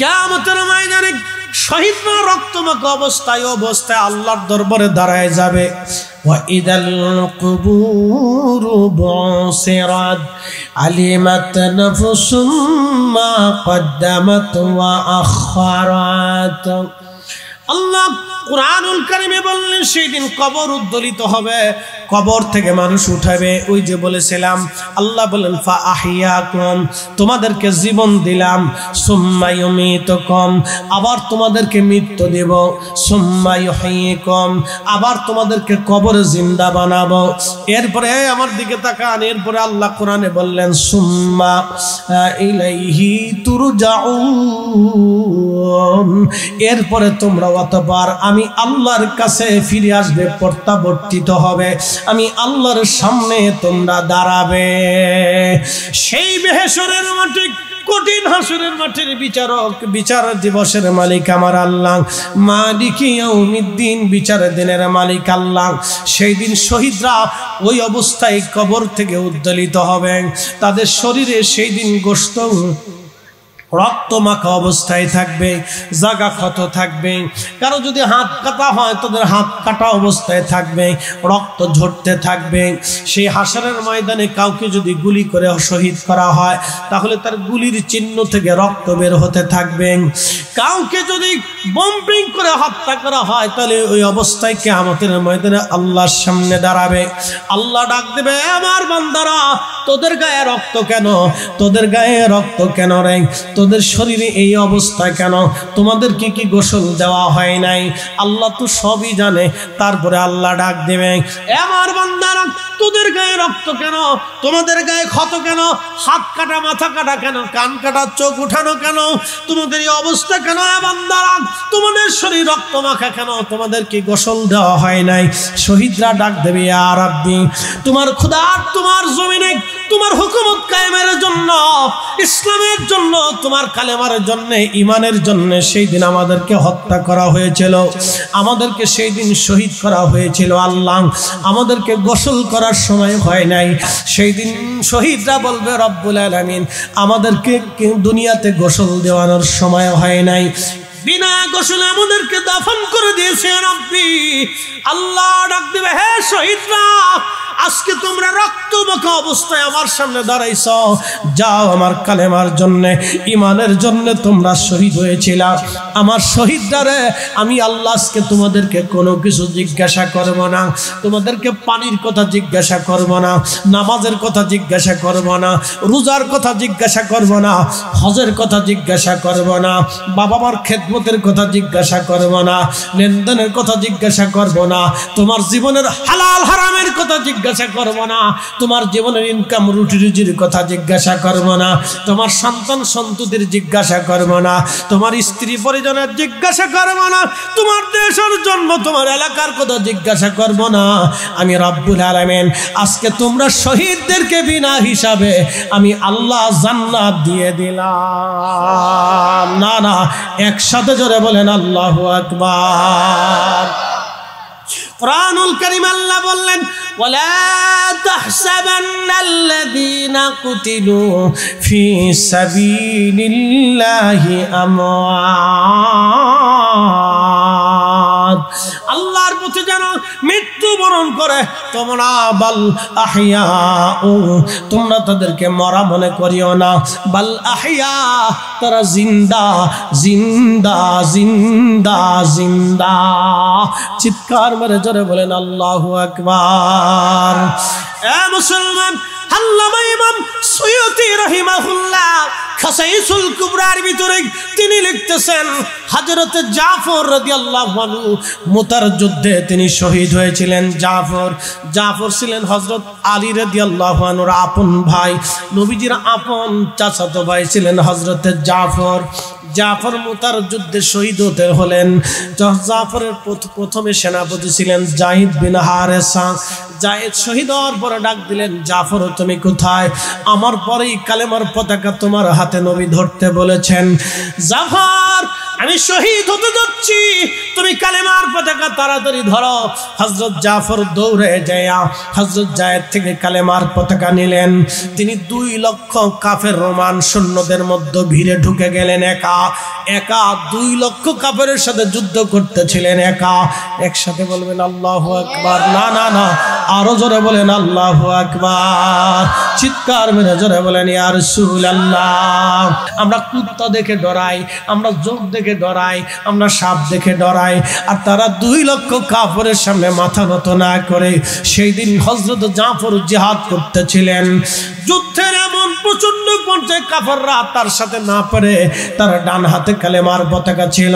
কিয়ামতের ময়দানে শহীদরা রক্তমাখা অবস্থায় আল্লাহর দরবারে দাঁড়ায় যাবে। ওয়া ইদাল কুবুরু বুসিরাত আলিমাত নাফসুম মা কদ্দামাত ওয়া আখারাত। আল্লাহ কুরআনুল কারীমে বললেন সেই দিন কবর উদ্দোলিত হবে, কবর থেকে মানুষ উঠাবে। ওই যে বলেছিলাম আল্লাহ বলেন ফা আহিয়াকুম, তোমাদেরকে জীবন দিলাম, সুম্মা ইউমিতুকুম, আবার তোমাদেরকে মৃত্যু দেব, সুম্মা ইউহয়িকুম, আবার তোমাদেরকে কবরে জিন্দা বানাবো। এরপরে আমার দিকে তাকান, এরপরে আল্লাহ কোরআনে বললেন সুম্মা ইলাইহি তুরজাউন, এরপরে তোমরা অতঃপর আমি আল্লাহর কাছে ফিরে আসবে, প্রত্যাবর্তিত হবে, আমি আল্লাহর সামনে তোমরা দাঁড়াবে। সেই বেহেশরের মাঠে, কঠিন হাসরের মাঠের বিচারক, বিচার দিবসের মালিক আমার আল্লাহ, মালিক ইয়াউমিদ্দিন, বিচার দিনের মালিক আল্লাহ। সেই দিন শহীদরা ওই অবস্থায় কবর থেকে উদ্দোলিত হবে, তাদের শরীরে সেই দিন গোশত রক্তমাখা অবস্থায় থাকবে, জায়গা ক্ষত থাকবে, কারো যদি হাত কাটা হয় তাদের হাত কাটা অবস্থায় থাকবে, রক্ত ঝরতে থাকবে। সেই হাসরের ময়দানে কাউকে যদি গুলি করে শহীদ করা হয় তাহলে তার গুলির চিহ্ন থেকে রক্ত বের হতে থাকবে। কাউকে যদি বম্পিং করে হত্যা করা হয় তাহলে ওই অবস্থায় কিয়ামতের ময়দানে আল্লাহর সামনে দাঁড়াবে। আল্লাহ ডাক দেবে, আমার বান্দারা তোদের গায়ে রক্ত কেন, তোদের গায়ে রক্ত কেন রে, তোদের শরীরে এই অবস্থা কেন, তোমাদেরকে কি গোসল দেওয়া হয় নাই? আল্লাহ তো সবই জানে। তারপরে আল্লাহ ডাক দেবে, আমার বান্দারা তোদের গায়ে রক্ত কেন, তোমাদের গায়ে ক্ষত কেন, হাত কাটা মাথা কাটা কেন, কান কাটা চোখ উঠানো কেন, তোমাদের এই অবস্থা কেন? বান্দারা তোমাদের শরীর রক্ত মাখা কেন, তোমাদের কি গোসল দেওয়া হয় নাই? শহীদরা ডাক দেবে, ইয়া রাব্বি, তোমার খোদা তোমার জমিনে তোমার হুকুমত কায়েমের জন্য, ইসলামের জন্য, তোমার কালেমার জন্য, ইমানের জন্য সেই দিন আমাদেরকে হত্যা করা হয়েছিল, আমাদেরকে সেই দিন শহীদ করা হয়েছিল। আল্লাহ আমাদেরকে গোসল করার সময় হয় নাই। সেই দিন শহীদরা বলবে, রব্বুল আলামিন আমাদেরকে দুনিয়াতে গোসল দেওয়ানোর সময় হয় নাই, বিনা গোসলে আমাদেরকে দাফন করে দিয়েছে রব্বি। আল্লাহ ডাক দিবে, হে শহীদরা, আজকে তোমরা রক্তমাখা অবস্থায় আমার সামনে দাঁড়াইছ, যাও আমার কালেমার জন্য, ইমানের জন্য তোমরা শহীদ হয়েছিল। আমার শহীদরা, আমি আল্লাহ আজকে তোমাদেরকে কোনো কিছু জিজ্ঞাসা করব না, তোমাদেরকে পানির কথা জিজ্ঞাসা করব না, নামাজের কথা জিজ্ঞাসা করব না, রোজার কথা জিজ্ঞাসা করব না, হজের কথা জিজ্ঞাসা করব না, বাবা মার খেদমতের কথা জিজ্ঞাসা করব না, লেনদেনের কথা জিজ্ঞাসা করব না, তোমার জীবনের হালাল হারামের কথা জিজ্ঞাসা করব না, তোমার জীবনের ইনকাম রুটি রুজির কথা জিজ্ঞাসা করব না, তোমার সন্তান সন্ততির জিজ্ঞাসা করব না, তোমার স্ত্রী পরিজনের জিজ্ঞাসা করব না, তোমার দেশের জন্ম তোমার এলাকার কথা জিজ্ঞাসা করব না। আমি রব্বুল আলামিন আজকে তোমরা শহীদদেরকে বিনা হিসাবে আমি আল্লাহ জান্নাত দিয়ে দিলাম। না না, একসাথে জোরে বলেন আল্লাহু আকবার। কুরআনুল কারীম আল্লাহ বললেন, ওয়ালা তাহসাবান্নাল্লাযীনা কুতিলু ফি সাবিলিল্লাহি আমওয়াত, আল্লাহর পথে যেন মৃত্যুবরণ করে তোমরা, বাল আহইয়া, তোমরা তাদেরকে মরা মনে করিও না, বাল আহইয়া, তারা জিন্দা জিন্দা জিন্দা জিন্দা। চিৎকার মেরে জোরে বলেন আল্লাহু আকবার। এ মুসলমান, আল্লামা ইমাম সুয়ুতি রাহিমাহুল্লাহ খাসাইসুল কুবরার ভিতরে তিনি লিখতেছেন, হযরত জাফর রাদিয়াল্লাহু আনহু মুতার যুদ্ধে তিনি শহীদ হয়েছিলেন। জাফর ছিলেন হযরত আলী রাদিয়াল্লাহু আনহুর আপন ভাই, নবীজির আপন চাচাতো ভাই ছিলেন হযরত জাফর মুতার যুদ্ধে শহীদ হতে হলেন। জাফরের প্রথমে সেনাপতি ছিলেন জাহিদ বিন হারেসা। জাহিদ শহীদ হওয়ার পরে ডাক দিলেন, জাফর তুমি কোথায়? আমার পরেই কালেমার পতাকা তোমার হাতে নবী ধরতে বলেছেন। জাফর আমি শহীদ হতে যাচ্ছি, তুমি কালেমার পতাকা তাড়াতাড়ি ধরো। হযরত জাফর দৌড়ে যায় হযরত যায়েদ থেকে কালেমার পতাকা নিলেন। তিনি 2 লক্ষ কাফের রোমান সৈন্যদের মধ্যে ভিড়ে ঢুকে গেলেন। একা একা 2 লক্ষ কাফেরের সাথে যুদ্ধ করতেছিলেন একা। একসাথে বলবেন আল্লাহু আকবার। না না না, আরো জোরে বলেন আল্লাহু আকবার। চিৎকার মেরে জোরে বলেন ইয়া রাসূলুল্লাহ। আমরা কুত্তা দেখে ডরাই, আমরা যোগ দেখে ডরাই, আমরা সাপ দেখে ডরাই, আর তারা 2 লক্ষ কাফেরের সামনে মাথা নত না করে সেই দিন হযরত জাফর জিহাদ করতেছিলেন। যুদ্ধের এমন প্রচন্ড পর্যায়ে কাফেররা তার সাথে না পারে, তার ডান হাতে কালেমার পতাকা ছিল,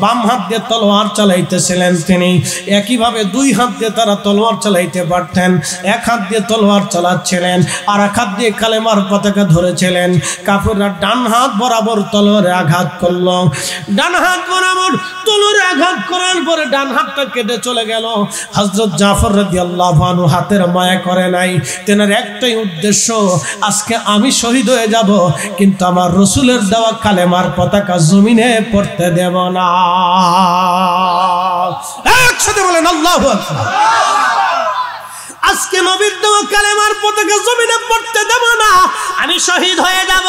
বাম হাত দিয়ে তলোয়ার চালাইতেছিলেন তিনি। একইভাবে 2 হাত দিয়ে তারা তলোয়ার চালাইতে পারতেন। 1 হাত দিয়ে তলোয়ার চালাচ্ছিলেন, আর 1 হাত দিয়ে কালেমার পতাকা ধরেছিলেন। কাফেররা ডান হাত বরাবর তলোয়ারে আঘাত করলো। ডান হাত বরাবর তলোয়ারে আঘাত করার পরে ডান হাতটা কেটে চলে গেল। হযরত জাফর রাদিয়াল্লাহু আনহু হাতের মায়া করে নাই। তেনার একটাই উদ্দেশ্য, আজকে আমি শহীদ হয়ে যাব, কিন্তু আমার রাসূলের দেওয়া কালেমার পতাকা জমিনে পড়তে দেব না। একসাথে বলেন আল্লাহু আকবার। আজকে নবীর দেওয়া কালেমার পতাকা জমিনে পড়তে দেব না, আমি শহীদ হয়ে যাব,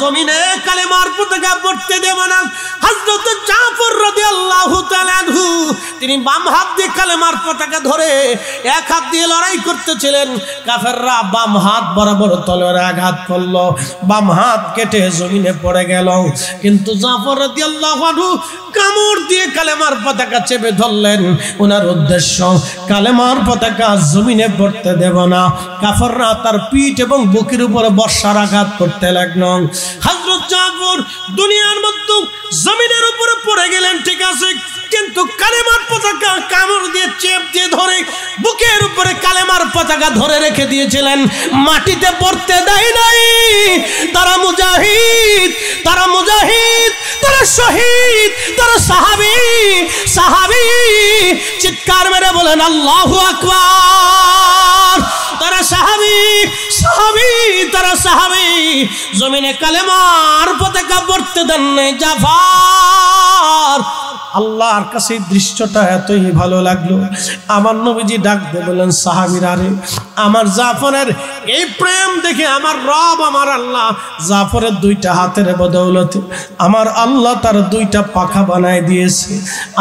জমিনে কালেমার পতাকা পড়তে দেব না। হযরত জাফর রাদিয়াল্লাহু তাআলা আনহু তিনি বাম হাত দিয়ে কালেমার পতাকা ধরে 1 হাত দিয়ে লড়াই করতেছিলেন। কাফেররা বাম হাত বরাবর তলোয়ারে আঘাত করলো, বাম হাত কেটে জমিনে পড়ে গেল। কিন্তু জাফর রাদিয়াল্লাহু আনহু কামড় দিয়ে কালেমার পতাকা চেপে ধরলেন। ওনার উদ্দেশ্য, কালেমার পতাকা জমিনে পড়তে দেব না। কাফেররা তার পিঠ এবং বুকের উপরে বর্ষার আঘাত করতে লাগলো। হযরত জাফর দুনিয়ার মধ্যে জমিনের উপরে পড়ে গেলেন, ঠিক আছে, কিন্তু কালেমার পতাকা কামড় দিয়ে চেপ দিয়ে ধরে বুকের উপরে কালেমার পতাকা ধরে রেখে দিয়েছিলেন, মাটিতে পড়তে দেয় নাই। তারা মুজাহিদ, তারা মুজাহিদ, তারা শহীদ, তারা সাহাবী, সাহাবী। চিৎকার মেরে বলেন আল্লাহু আকবার। তারা সাহাবী, সাহাবী, তারা সাহাবী। জমিনে কালেমার পতাকা পড়তে দেন নাই জাফর। আল্লাহর কাছে দৃশ্যটা এতই ভালো লাগলো, আমার নবীজি ডাক দিয়ে বলেন, সাহাবীরা রে, আমার জাফরের এই প্রেম দেখে আমার রব, আমার আল্লাহ জাফরের 2টা হাতের বদৌলতে আমার আল্লাহ তার 2টা পাখা বানায় দিয়েছে।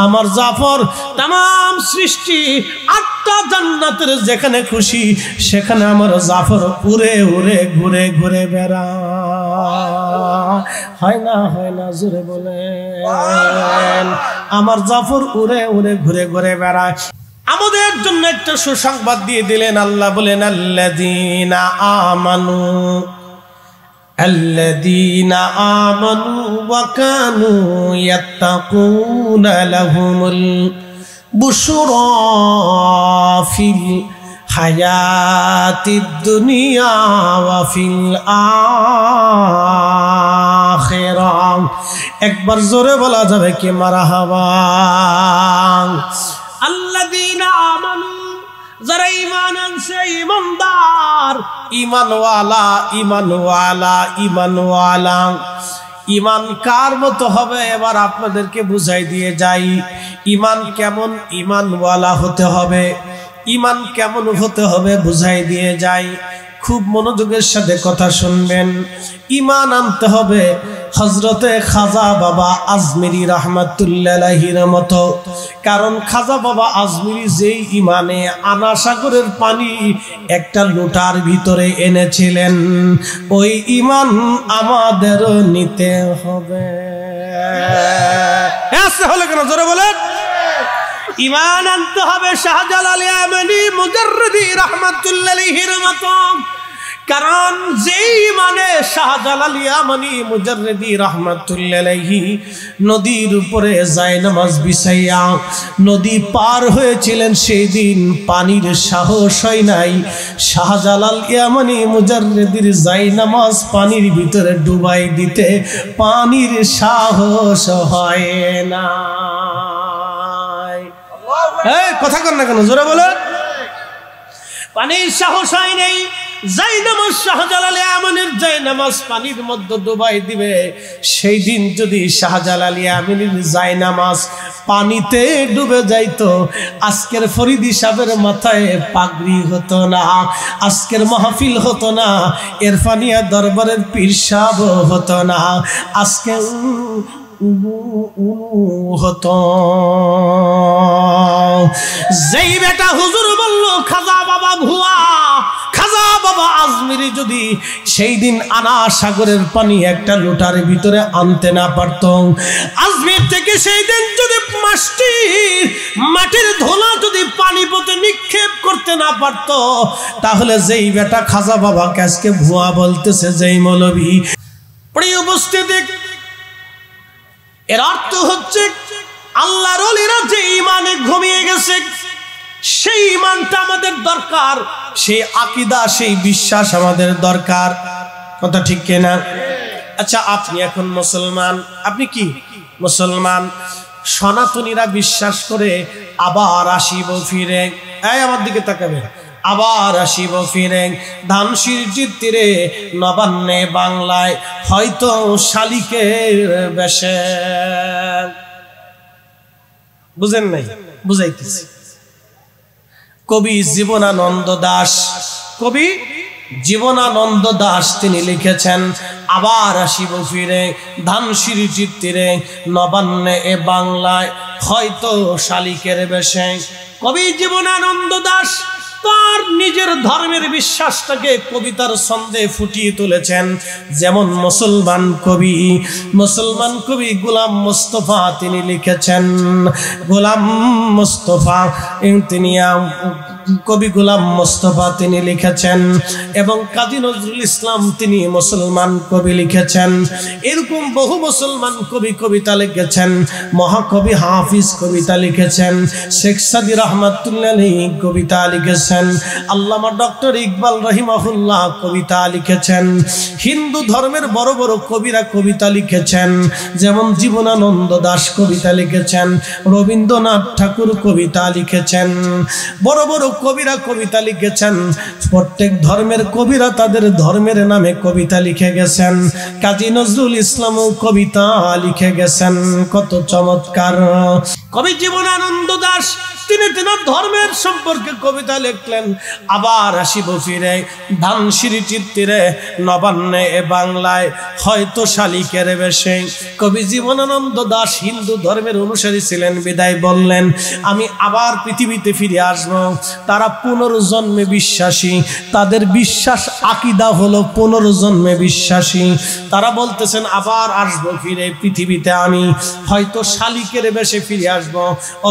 আমার জাফর तमाम সৃষ্টি 8টা জান্নাতের যেখানে খুশি সেখানে আমার জাফর উড়ে উড়ে ঘুরে ঘুরে বেড়ায়। হয় না, হয় না, জোরে বলেন। আমার জাফর উড়ে উড়ে ঘুরে ঘুরে বেড়ায়। আমাদের জন্য একটা সুসংবাদ দিয়ে দিলেন আল্লাহ, বলেন আল্লাযীনা আমানু, আল্লাযীনা আমানু ওয়া কানু ইয়াত্তাকুনা লাহুমুল বুশরা ফিল হায়াতিদ দুনিয়া ওয়া ফিল আখিরাহ। একবার জোরে বলা যাবে কি মারহাবা। আল্লাযীনা আমানু, যারা ঈমান আনছে, ঈমানদার, ঈমানওয়ালা, ঈমানওয়ালা, ঈমানওয়ালা। ঈমান কার মতো হবে এবার আপনাদেরকে বুঝাই দিয়ে যাই। ঈমান কেমন ঈমানওয়ালা হতে হবে, ঈমান কেমন হতে হবে বুঝাই দিয়ে যাই। খুব মনোযোগের সাথে কথা শুনবেন। ঈমান আনতে হবে হযরতে খাজা বাবা আজমিরি রাহমাতুল্লাহ আলাইহির মতো। কারণ খাজা বাবা আজমিরি যেই ঈমানে আনা সাগরের পানি একটা লোটার ভিতরে এনেছিলেন, ওই ঈমান আমাদেরও নিতে হবে। এসে হলো কেন, জোরে বলেন। ঈমান আনতে হবে শাহজালাল ইয়ামানি মুজাররিদি রাহমাতুল্লাহ আলাইহির মতো। কারণ যেই মানে শাহজালাল ইয়ামানি মুজাররিদি রাহমাতুল্লাহ আলাইহি নদীর উপরে যায় নামাজ বিছাইয়া নদী পার হয়েছিলেন, সেই দিন পানির সাহস হয় নাই। শাহজালাল ইয়ামানি মুজাররিদির যায় নামাজ পানির ভিতরে ডুবাই দিতে পানির সাহস হয় না। কথা কর না কেন, জোরে বলো। পানির সাহস হয় নাই। জায়নামাজ শাহজালাল আমিনের জায়নামাজ পানির মধ্যে ডুবাই দিবে, সেই দিন যদি শাহজালাল আমিনের জায়নামাজ পানিতে ডুবে যাইতো, আজকের ফরিদি সাহেবের মাথায় পাগড়ি হতো না, আজকের মাহফিল হতো না, ইরফানিয়া দরবারের পীর সাহেব হতো না, আজকে হতো। যেই বেটা হুজুর বলল খাজা বাবা ভুয়া, খাজা বাবা আজমিরি যদি সেই দিন আনা সাগরের পানি একটা লোটার ভিতরে আনতে না পারত, আজমির থেকে সেই দিন যদি মাটির ধোলা যদি পানি পথে নিক্ষেপ করতে না পারত, তাহলে যেই বেটা খাজা বাবাকে আজকে ভুয়া বলতেছে, যেই মৌলবী। প্রিয় উপস্থিতি, এর অর্থ হচ্ছে আল্লাহর ওলিরা যে ঈমানে ঘুমিয়ে গেছে, সেই ঈমানটা আমাদের দরকার, সেই আকীদা, সেই বিশ্বাস আমাদের দরকার। কথা ঠিক কিনা? আচ্ছা, আপনি এখন মুসলমান, আপনি কি মুসলমান? সনাতনীরা বিশ্বাস করে আবার আসিব ফিরে, এই আমার দিকে তাকাবেন, আবার আসিব ফিরে ধানসির তীরে নবান্নে বাংলায়, হয়তো শালিকের বেশে। বুঝেন নাই? বুঝাইতেছি। কবি জীবনানন্দ দাশ, কবি জীবনানন্দ দাশ তিনি লিখেছেন, আবার আসিব ফিরে ধানসির তীরে নবান্নে এ বাংলায়, হয়তো শালিকের বেশে। কবি জীবনানন্দ দাশ তার নিজের ধর্মের বিশ্বাসটাকে কবিতার ছন্দে ফুটিয়ে তুলেছেন। যেমন মুসলমান কবি গোলাম মুস্তফা তিনি লিখেছেন, গোলাম মুস্তফা তিনি কবি গোলাম মুস্তফা তিনি লিখেছেন, এবং কাজী নজরুল ইসলাম তিনি মুসলমান কবি লিখেছেন। এরকম বহু মুসলমান কবি কবিতা লিখেছেন। মহাকবি হাফিজ কবিতা লিখেছেন, শেখ সাদি রহমাতুল্লাহ আলাইহি কবিতা লিখেছেন, আল্লামা ডক্টর ইকবাল রহিমাহুল্লাহ কবিতা লিখেছেন। হিন্দু ধর্মের বড় বড় কবিরা কবিতা লিখেছেন, যেমন জীবনানন্দ দাশ কবিতা লিখেছেন, রবীন্দ্রনাথ ঠাকুর কবিতা লিখেছেন, বড় বড় কবিরা কবিতা লিখেছেন। প্রত্যেক ধর্মের কবিরা তাদের ধর্মের নামে কবিতা লিখে গেছেন। কাজী নজরুল ইসলামও কবিতা লিখে গেছেন। কত চমৎকার! কবি জীবনানন্দ দাশ তিনি তিনার ধর্মের সম্পর্কে কবিতা লিখলেন, আবার আসিব ফিরে ধানসির তীরে নবান্নে এ বাংলায়, হয়তো শালিকের বেশে। কবি জীবনানন্দ দাশ হিন্দু ধর্মের অনুসারী ছিলেন, বিদায় বললেন আমি আবার পৃথিবীতে ফিরে আসব। তারা পুনর্জন্মে বিশ্বাসী, তাদের বিশ্বাস আকীদা হলো পুনর্জন্মে বিশ্বাসী। তারা বলতেছেন আবার আসবো ফিরে পৃথিবীতে, আমি হয়তো শালিকের বেশে ফিরে আসব,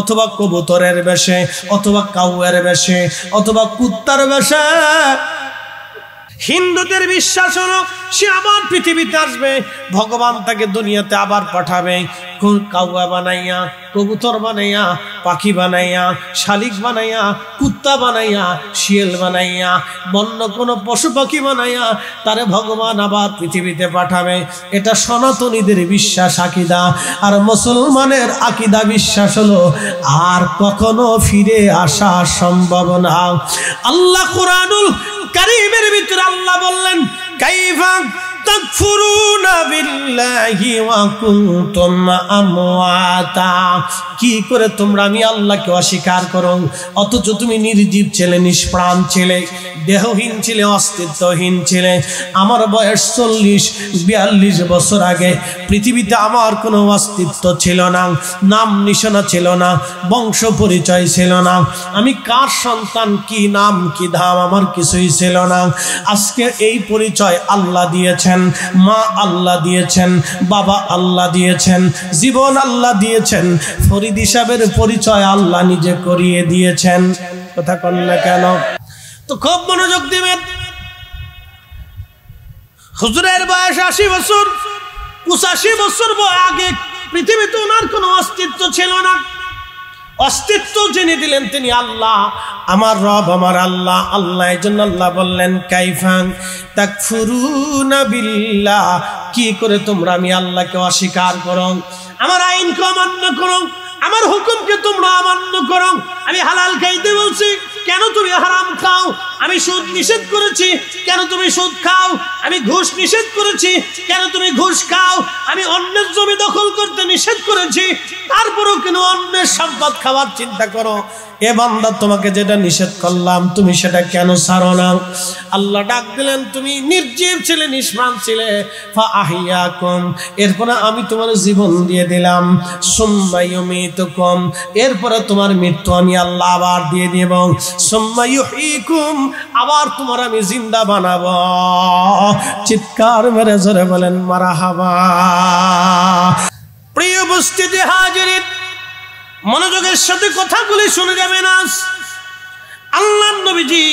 অথবা কবুতরের বেশে, অথবা কাউয়ের বেশে, অথবা কুত্তার বেশে। হিন্দুদের বিশ্বাস হলো সে আবার পৃথিবীতে আসবে, ভগবান তাকে দুনিয়াতে আবার পাঠাবে, কাউয়া বানাইয়া, কবুতর বানাইয়া, পাখি বানাইয়া, শালিক বানাইয়া, কুত্তা বানাইয়া, শিয়াল বানাইয়া, বন্য কোনো পশু পাখি বানাইয়া তারে ভগবান আবার পৃথিবীতে পাঠাবে। এটা সনাতনীদের বিশ্বাস আকীদা। আর মুসলমানের আকীদা বিশ্বাস হলো আর কখনো ফিরে আসা সম্ভব না। আল্লাহ কুরআনুল কারীমের ভিতরে আল্লাহ বললেন, কাইফা তাকফুরুনা বিল্লাহি ওয়া কুনতুম আমওয়াতা, কি করে তোমরা আমি আল্লাহকে অস্বীকার করো, অথচ তুমি নির্জীব ছিলে, নিষ্প্রাণ ছিলে, দেহহীন ছিলে, অস্তিত্বহীন ছিলে। আমার বয়স 40-42 বছর আগে পৃথিবীতে আমার কোনো অস্তিত্ব ছিল না, নাম নিশানা ছিল না, বংশ পরিচয় ছিল না, আমি কার সন্তান, কি নাম কি ধাম, আমার কিছুই ছিল না। আজকে এই পরিচয় আল্লাহ দিয়েছেন, মা আল্লাহ দিয়েছেন, বাবা আল্লাহ দিয়েছেন, জীবন আল্লাহ দিয়েছেন, ফরিদি সাহেবের পরিচয় আল্লাহ নিজে করিয়ে দিয়েছেন। কথা কন না কেন? তো খুব মনোযোগ দিবেন। হুজুরের বয়স 80 বছর, 85 বছর আগে পৃথিবীতে ওনার কোনো অস্তিত্ব ছিল না। অস্তিত্ব জেনে দিলেন তিনি আল্লাহ, আমার রব, আমার আল্লাহ। আল্লাহ এই জন্য আল্লাহ বললেন, কাইফা তাকফুরুনা বিল্লাহ, কি করে তোমরা আমি আল্লাহকে অস্বীকার করো, আমার আইনকে অমান্য করো, আমার হুকুমকে তোমরা অমান্য করো। আমি হালাল খাইতে বলছি, কেন তুমি হারাম খাও? আমি সুদ নিষেধ করেছি, কেন তুমি সুদ খাও? আমি ঘুষ নিষেধ করেছি, কেন তুমি ঘুষ খাও? আমি অন্যের জমি দখল করতে নিষেধ করেছি, তারপরও কেন অন্যের সম্পদ খাওয়ার চিন্তা করো? এ বান্দা, তোমাকে যেটা নিষেধ করলাম তুমি সেটা কেন ছাড়ো না? আল্লাহ ডাক দিলেন, তুমি নির্জীব ছিলে, নিষ্প্রাণ ছিলে, ফাআহিয়াকুম, এরপরে আমি তোমার জীবন দিয়ে দিলাম, সুম্মা ইউমীতুকুম, এরপরে তোমার মৃত্যু আমি আল্লাহ আবার দিয়ে দেব, সুম্মা ইউহয়িকুম, আবার তোমার আমি জিন্দা বানাবো। চিৎকার মেরে জোরে বলেন মারহাবা। প্রিয় উপস্থিতি হাজিরিন, মনোযোগের সাথে কথাগুলি শুনে যাবেন। আজ আল্লাহর নবীজি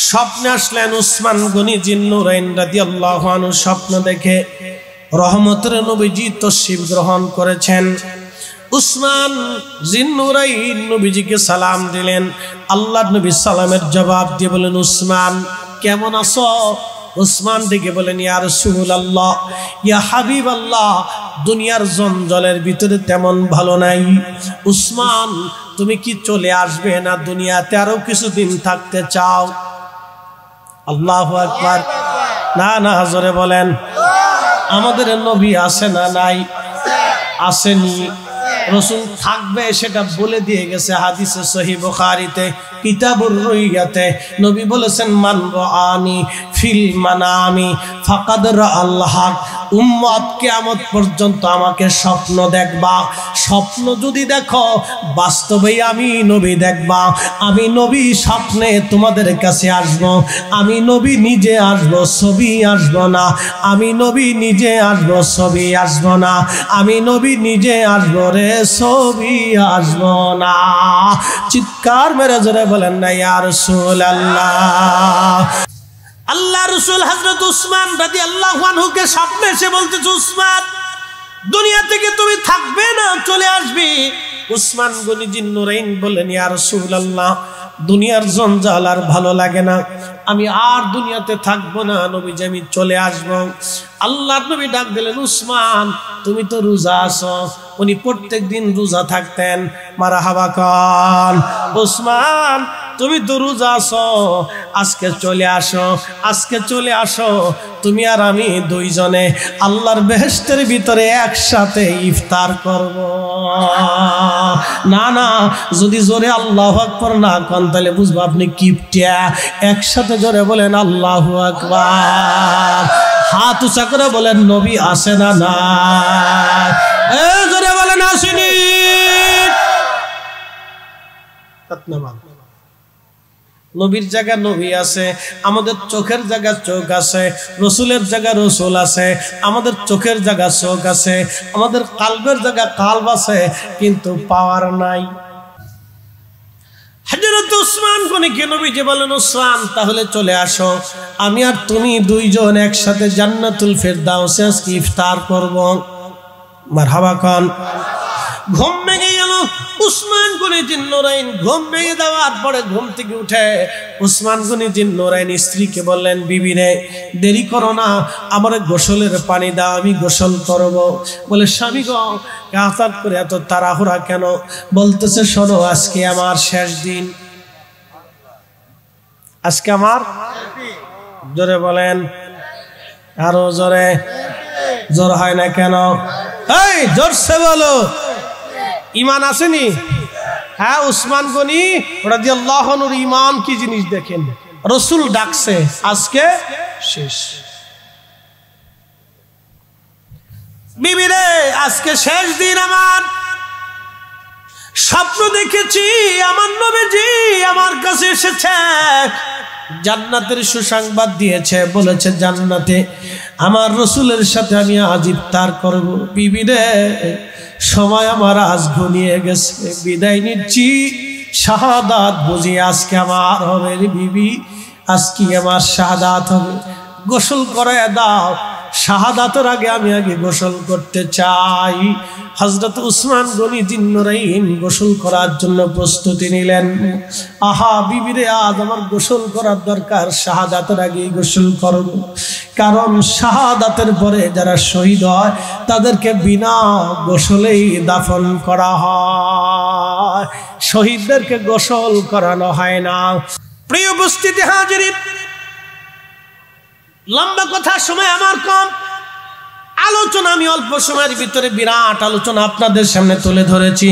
স্বপ্নে আসলেন। উসমান গনি জিন্নুরাইন রাদিয়াল্লাহু আনহু স্বপ্ন দেখে রহমতের নবীজি তশরিফ গ্রহণ করেছেন। উসমান জিন্নুরাইন নবীজিকে সালাম দিলেন। আল্লাহর নবী সালামের জবাব দিয়ে বলেন, উসমান কেমন আছো? উসমান ডেকে বলেন, ইয়া রাসূলুল্লাহ, ইয়া হাবিবাল্লাহ, দুনিয়ার জঞ্জালের ভিতরে তেমন ভালো নাই। উসমান, তুমি কি চলে আসবে না দুনিয়াতে আরো কিছুদিন থাকতে চাও? আল্লাহু আকবার। না না, জোরে বলেন। আমাদের নবী আছে না নাই? আসেনি। রাসূল থাকবে সেটা বলে দিয়ে গেছে হাদিসে সহিহ বুখারীতে কিতাবুর রুইয়াতে। নবী বলেছেন, মান রাআনি ফিল মানামি ফাকাদ রাআল হক। উম্মত কিয়ামত পর্যন্ত আমাকে স্বপ্ন দেখবা। স্বপ্ন যদি দেখো, বাস্তবেই আমি নবী দেখবা। আমি নবী স্বপ্নে তোমাদের কাছে আসব। আমি নবী নিজে আসব, ছবি আসব না। আমি নবী নিজে আসব, ছবি আসব না। আমি নবী নিজে আসব রে, ছবি আসব না। চিৎকার মেরে জোরে বলেন না ইয়া রাসূলুল্লাহ। আল্লাহ রাসূল হযরত উসমান রাদিয়াল্লাহু আনহুকে স্বপ্নে এসে বলতেছে, উসমান, দুনিয়া থেকে তুমি থাকবে না, চলে আসবে। উসমান গনি জিন্নুরাইন বললেন, ইয়া রাসূলুল্লাহ, দুনিয়ার জঞ্জাল আর ভালো লাগে না, আমি আর দুনিয়াতে থাকবো না, নবীজি আমি চলে আসবো। আল্লাহর নবী ডাক দিলেন, উসমান, তুমি তো রোজা আছো। উনি প্রত্যেক দিন রোজা থাকতেন। মারহাবা খান। উসমান, তুমি তো রোজা আছো, আজকে চলে আসো, আজকে চলে আসো। তুমি আর আমি দুইজনে আল্লাহর বেহেশতের ভিতরে একসাথে ইফতার করব। না না, যদি জোরে আল্লাহু আকবার না কন তাহলে বুঝবো আপনি কিপটিয়া। একসাথে জোরে বলেন আল্লাহু আকবার। হাত উঁচা করে বলেন, নবী আসে না না? জোরে বলেন, আসেনি। নবীর জায়গা নবী আছে, আমাদের চোখের জায়গা চোখ আছে, রসুলের জায়গা রসুল আছে, আমাদের চোখের জায়গা চোখ আছে, আমাদের কালবের জায়গা কালব আছে, কিন্তু পাওয়ার নাই। হযরত উসমান গনিকে নবীজি বলেন, উসমান, তাহলে চলে আসো, আমি আর তুমি দুইজন একসাথে জান্নাতুল ফেরদাউসে আজকে ইফতার করব। মারহাবা খান। ঘুম ভেঙে গেল উসমান গনি জিন্নুরাইন। ঘুম ভেঙে দেওয়ার পরে ঘুম থেকে উঠে উসমান গনি জিন্নুরাইন স্ত্রীকে বললেন, বিবি রে, দেরি করো না, আমার গোসলের পানি দাও, আমি গোসল করব। বলে, স্বামী গো, হঠাৎ করে এত তাড়াহুড়া কেন? বলতেছে, শোনো, আজকে আমার শেষ দিন। আজকে আমার, জোরে বলেন, আরো জোরে। জোর হয় না কেন? এই জোরসে বলো। ইমান আসেনি? হ্যাঁ, উসমান গনি রাদিয়াল্লাহু আনহুর ইমান কি জিনিস দেখেন। রাসূল ডাকছে, আজকে শেষ। বিবি রে, আজকে শেষ দিন আমার। স্বপ্ন দেখেছি আমার নবীজি আমার কাছে এসেছে, জান্নাতের সুসংবাদ দিয়েছে, বলেছে জান্নাতে আমার রাসূলের সাথে আমি আজ ইফতার করব। বিবি রে, সময় আমার আজ ঘনিয়ে গেছে, বিদায় নিচ্ছি। শাহাদাত বুঝি আজকে আমার হবে রে বিবি, আজকে আমার শাহাদাত হবে। গোসল করায় দাও, শাহাদাতের আগে আমি আগে গোসল করতে চাই। হযরত উসমান গনি জিন্নুরাইন গোসল করার জন্য প্রস্তুতি নিলেন। আহা বিবিরে, আজ আমার গোসল করার দরকার, শাহাদাতের আগে গোসল করব। কারণ শাহাদাতের পরে যারা শহীদ হয় তাদেরকে বিনা গোসলেই দাফন করা হয়। হয়, শহীদদেরকে গোসল করানো হয় না। প্রিয় উপস্থিতি হাজিরিন, লম্বা কথা, সময় আমার কম, আলোচনা আমি অল্প সময়ের ভিতরে বিরাট আলোচনা আপনাদের সামনে তুলে ধরেছি।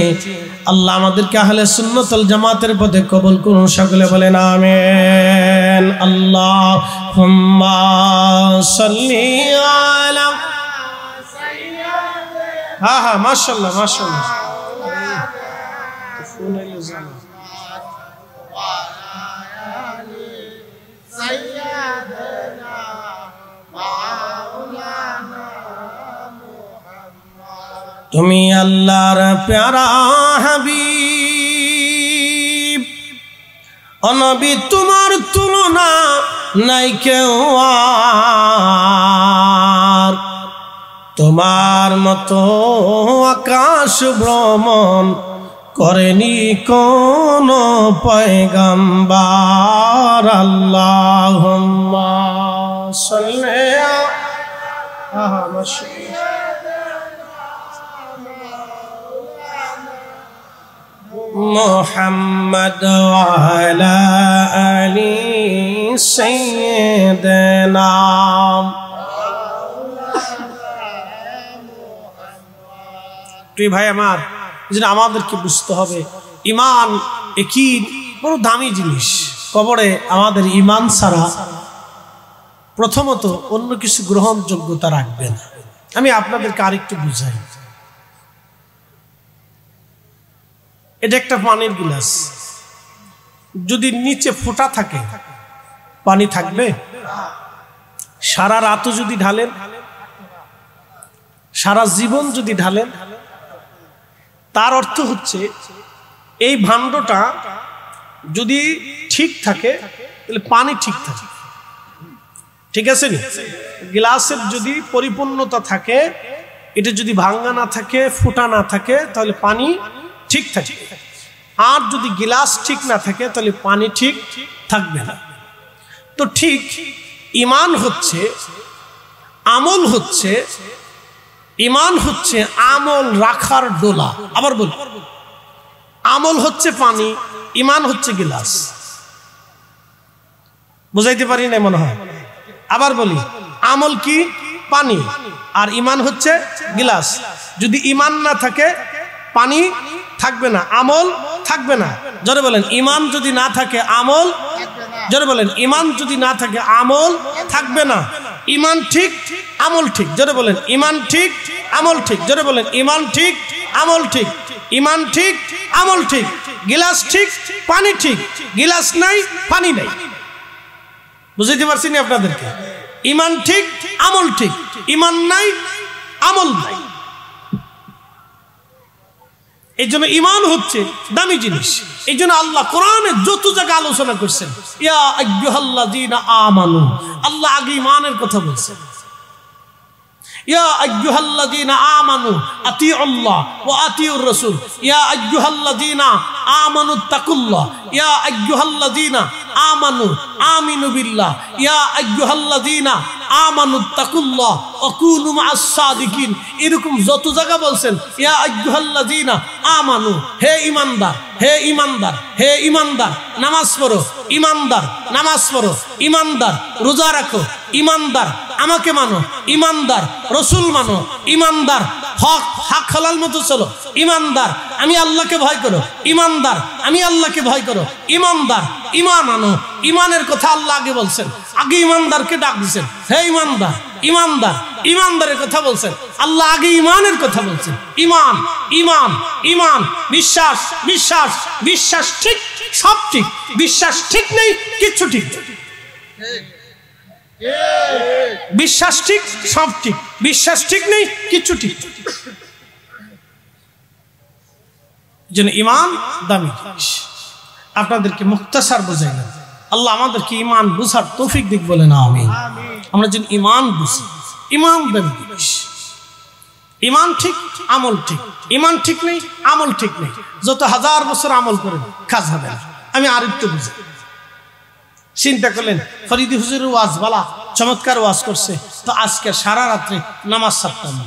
আল্লাহ আমাদেরকে আহলে সুন্নাত ওয়াল জামাতের পথে কবুল করুন, সকলে বলেন আমিন। আল্লাহুম্মা সাল্লি আলা সাইয়্যিদিনা, মাশাআল্লাহ মাশাআল্লাহ, তুমি আল্লাহর প্যারা হাবিব, ও নবী তোমার তুলনা নাই কেউ আর, তোমার মতো আকাশ ভ্রমণ করেনি কোন পয়গম্বর। আল্লাহুম্মা সাল্লি আলা মুহাম্মদ ওয়া আলা আলি সাইয়্যিদিনা। প্রিয় ভাই আমার, যেটা আমাদেরকে বুঝতে হবে, ঈমান একই বড় দামি জিনিস। কবরে আমাদের ঈমান ছাড়া প্রথমত অন্য কিছু গ্রহণযোগ্যতা রাখবে না। আমি আপনাদেরকে আরেকটু বুঝাই। এটা একটা পানির গ্লাস, যদি নিচে ফোঁটা থাকে পানি থাকবে? সারা রাতও যদি ঢালেন, সারা জীবন যদি ঢালেন, তার অর্থ হচ্ছে এই ভাণ্ডটা যদি ঠিক থাকে তাহলে পানি ঠিক থাকে, ঠিক আছে নি? গ্লাসের যদি পরিপূর্ণতা থাকে, এটা যদি ভাঙ্গা না থাকে, ফোঁটা না থাকে, তাহলে পানি ঠিক থাকে। আর যদি গ্লাস ঠিক না থাকে তাহলে পানি ঠিক থাকবে না। তো ঠিক ঈমান হচ্ছে, আমল হচ্ছে, ঈমান হচ্ছে আমল রাখার ডোলা। আবার বলি, আমল হচ্ছে পানি, ঈমান হচ্ছে গ্লাস। বুঝাইতে পারি না মনে হয়? আবার বলি, আমল কি? পানি, আর ঈমান হচ্ছে গ্লাস। যদি ঈমান না থাকে পানি থাকবে না, আমল থাকবে না। জোরে বলেন, ঈমান যদি না থাকে আমল, জোরে বলেন, ঈমান যদি না থাকে আমল থাকবে না। ঈমান ঠিক, আমল ঠিক। জোরে বলেন, ঈমান ঠিক, আমল ঠিক। জোরে বলেন, ঈমান ঠিক, আমল ঠিক। ঈমান ঠিক, আমল ঠিক। গিলাস ঠিক, পানি ঠিক। গিলাস নাই, পানি নাই। বুঝাইতে পারছি না আপনাদেরকে? ঈমান ঠিক, আমল ঠিক। ঈমান নাই, আমল নাই। এই জন্য ঈমান হচ্ছে দামি জিনিস। এই জন্য আল্লাহ কোরআনে যত জায়গায় আলোচনা করছেন, ইয়া আইয়ুহাল্লাযীনা আমানু, আল্লাহ আগে ঈমানের কথা বলছেন। ইয়া আইয়ুহাল্লাযীনা আমানু আতিউল্লাহ ওয়া আতিউর রাসূল, ইয়া আইয়ুহাল্লাযীনা আমানুত্তাকুল্লাহ, ইয়া আইয়ুহাল্লাযীনা আমানু আমিনু বিল্লাহ, ইয়া আইয়ুহাল্লাযীনা আমানুত্তাকুল্লাহ ওয়া কুনু মা'আস সাদিকিন। এরকম যত জায়গা বলছেন ইয়া আইয়ুহাল্লাযীনা আমানু, হে ঈমানদার, হে ঈমানদার, হে ঈমানদার নামাজ পড়ো, ঈমানদার নামাজ পড়ো, ঈমানদার রোজা রাখো, ঈমানদার আমাকে মানো, ঈমানদার রাসূল মানো, ঈমানদার হক হালাল মতো চলো, ঈমানদার আমি আল্লাহকে ভয় করো, ঈমানদার আমি আল্লাহকে ভয় করো, ঈমানদার ঈমান আনো। ঈমানের কথা আল্লাহ আগে বলছেন, আগে ঈমানদারকে ডাক দিয়েছেন, হে ঈমানদার, ঈমানদার, ঈমানদারের কথা বলছেন আল্লাহ, আগে ঈমানের কথা বলছেন। ঈমান, ঈমান, ঈমান, বিশ্বাস, বিশ্বাস, বিশ্বাস ঠিক, সব ঠিক। বিশ্বাস ঠিক নেই, কিচ্ছু ঠিক নেই। বিশ্বাস ঠিক, সব ঠিক। বিশ্বাস ঠিক নেই, কিচ্ছু ঠিক। যেন ঈমান দামি জিনিস। আপনাদেরকে মুখতাসার বুঝাইলাম। আল্লাহ আমাদেরকে ঈমান বুঝার তৌফিক দিক, বলে না আমিন। আমরা যেন ঈমান বুঝি। ঈমান দামি জিনিস। ঈমান ঠিক, আমল ঠিক। ঈমান ঠিক নেই, আমল ঠিক নেই, যত হাজার বছর আমল করেন কাজ হবে না। আমি আরেকটু বুঝি। চিন্তা করলেন ফরিদি হুজুরের ওয়াজ বলা চমৎকার ওয়াজ করছে, তো আজকে সারা রাত্রে নামাজ ছাড়তাম না।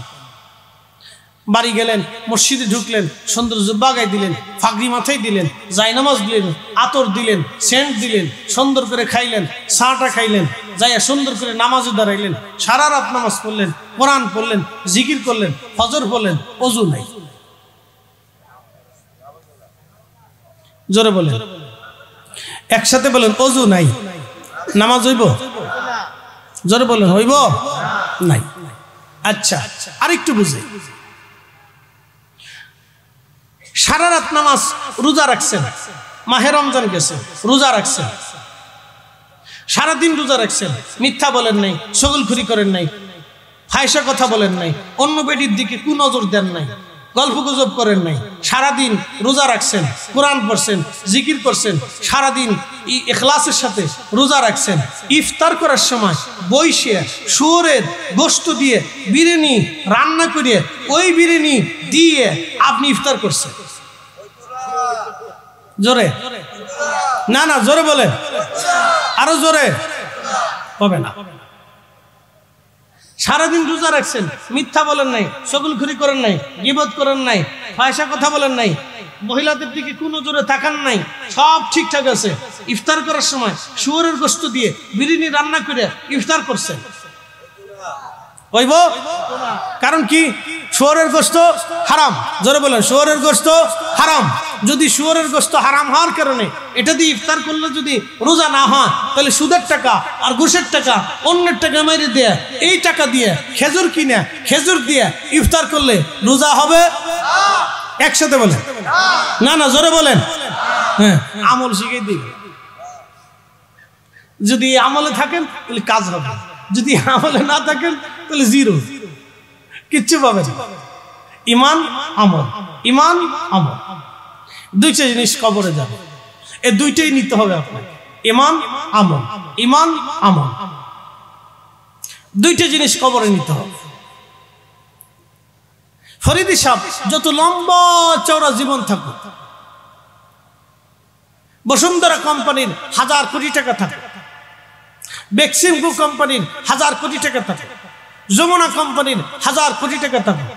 বাড়ি গেলেন, মসজিদে ঢুকলেন, সুন্দর জুব্বা গায়ে দিলেন, ফাগরি মাথায় দিলেন, জায়নামাজ দিলেন, আতর দিলেন, সেন্ট দিলেন, সুন্দর করে খাইলেন, চাটা খাইলেন, যাইয়া সুন্দর করে নামাজে দাঁড়াইলেন, সারা রাত নামাজ পড়লেন, কোরআন পড়লেন, জিকির করলেন, ফজর পড়লেন, ওযু নাই। জোরে বলেন, একসাথে বলেন, ওযু নাই, নামাজ হইব? জোরে বলেন, হইব? নাই। আচ্ছা, আরেকটু বুঝে, সারা রাত নামাজ রোজা রাখছেন, মাহে রমজান গেছে, রোজা রাখছেন, সারাদিন রোজা রাখছেন, মিথ্যা বলেন নাই, চগলখুরি করেন নাই, ফায়সা কথা বলেন নাই, অন্য বেটির দিকে কুনজর দেন নাই, গল্প গুজব করেন নাই, সারাদিন রোজা রাখছেন, কোরআন পড়ছেন, জিকির করছেন, সারাদিন ইখলাসের সাথে রোজা রাখছেন। ইফতার করার সময় বইসে শুয়োরের গোশত দিয়ে বিরিয়ানি রান্না করে ওই বিরিয়ানি দিয়ে আপনি ইফতার করছেন। জোরে না, না জোরে বলেন, আরো জোরে হবে না। সারাদিন রোজা রাখছেন, মিথ্যা বলেন নাই, চগলখুরি করেন নাই, গীবত করেন নাই, ফায়সা কথা বলেন নাই, মহিলাদের দিকে কোনো জোরে তাকান নাই, সব ঠিকঠাক আছে। ইফতার করার সময় শুয়োরের গোশত দিয়ে বিরিয়ানি রান্না করে ইফতার করছেন, হইব? কারণ কি? শুয়োরের গোশত হারাম। জোরে বলেন, শুয়োরের গোশত হারাম। যদি শুয়োরের গোশত হারাম হওয়ার কারণে এটা দিয়ে ইফতার করলে যদি রোজা না হয়, তাহলে সুদের টাকা আর ঘুষের টাকা অন্যের টাকা মেরে দেয়া, এই টাকা দিয়ে খেজুর কিনে খেজুর দিয়ে ইফতার করলে রোজা হবে? একসাথে বলেন, না না জোরে বলেন। হ্যাঁ, আমল শিখে দিই। যদি আমলে থাকেন তাহলে কাজ হবে, যদি আমলে না থাকেন তাহলে জিরো, কিচ্ছু পাবেন। ইমান আমল, ইমান আমল, দুইটা জিনিস কবরে যাবে, এই দুইটাই নিতে হবে আপনাকে। ইমান আমল, ইমান আমল, দুইটা জিনিস কবরে নিতে হবে। ফরিদি সাহেব যত লম্বা চওড়া জীবন থাকুক, বসুন্ধরা কোম্পানির 1000 কোটি টাকা থাকুক, বেক্সিমকো কোম্পানির 1000 কোটি টাকা থাকুক, যমুনা কোম্পানির 1000 কোটি টাকা থাকুক,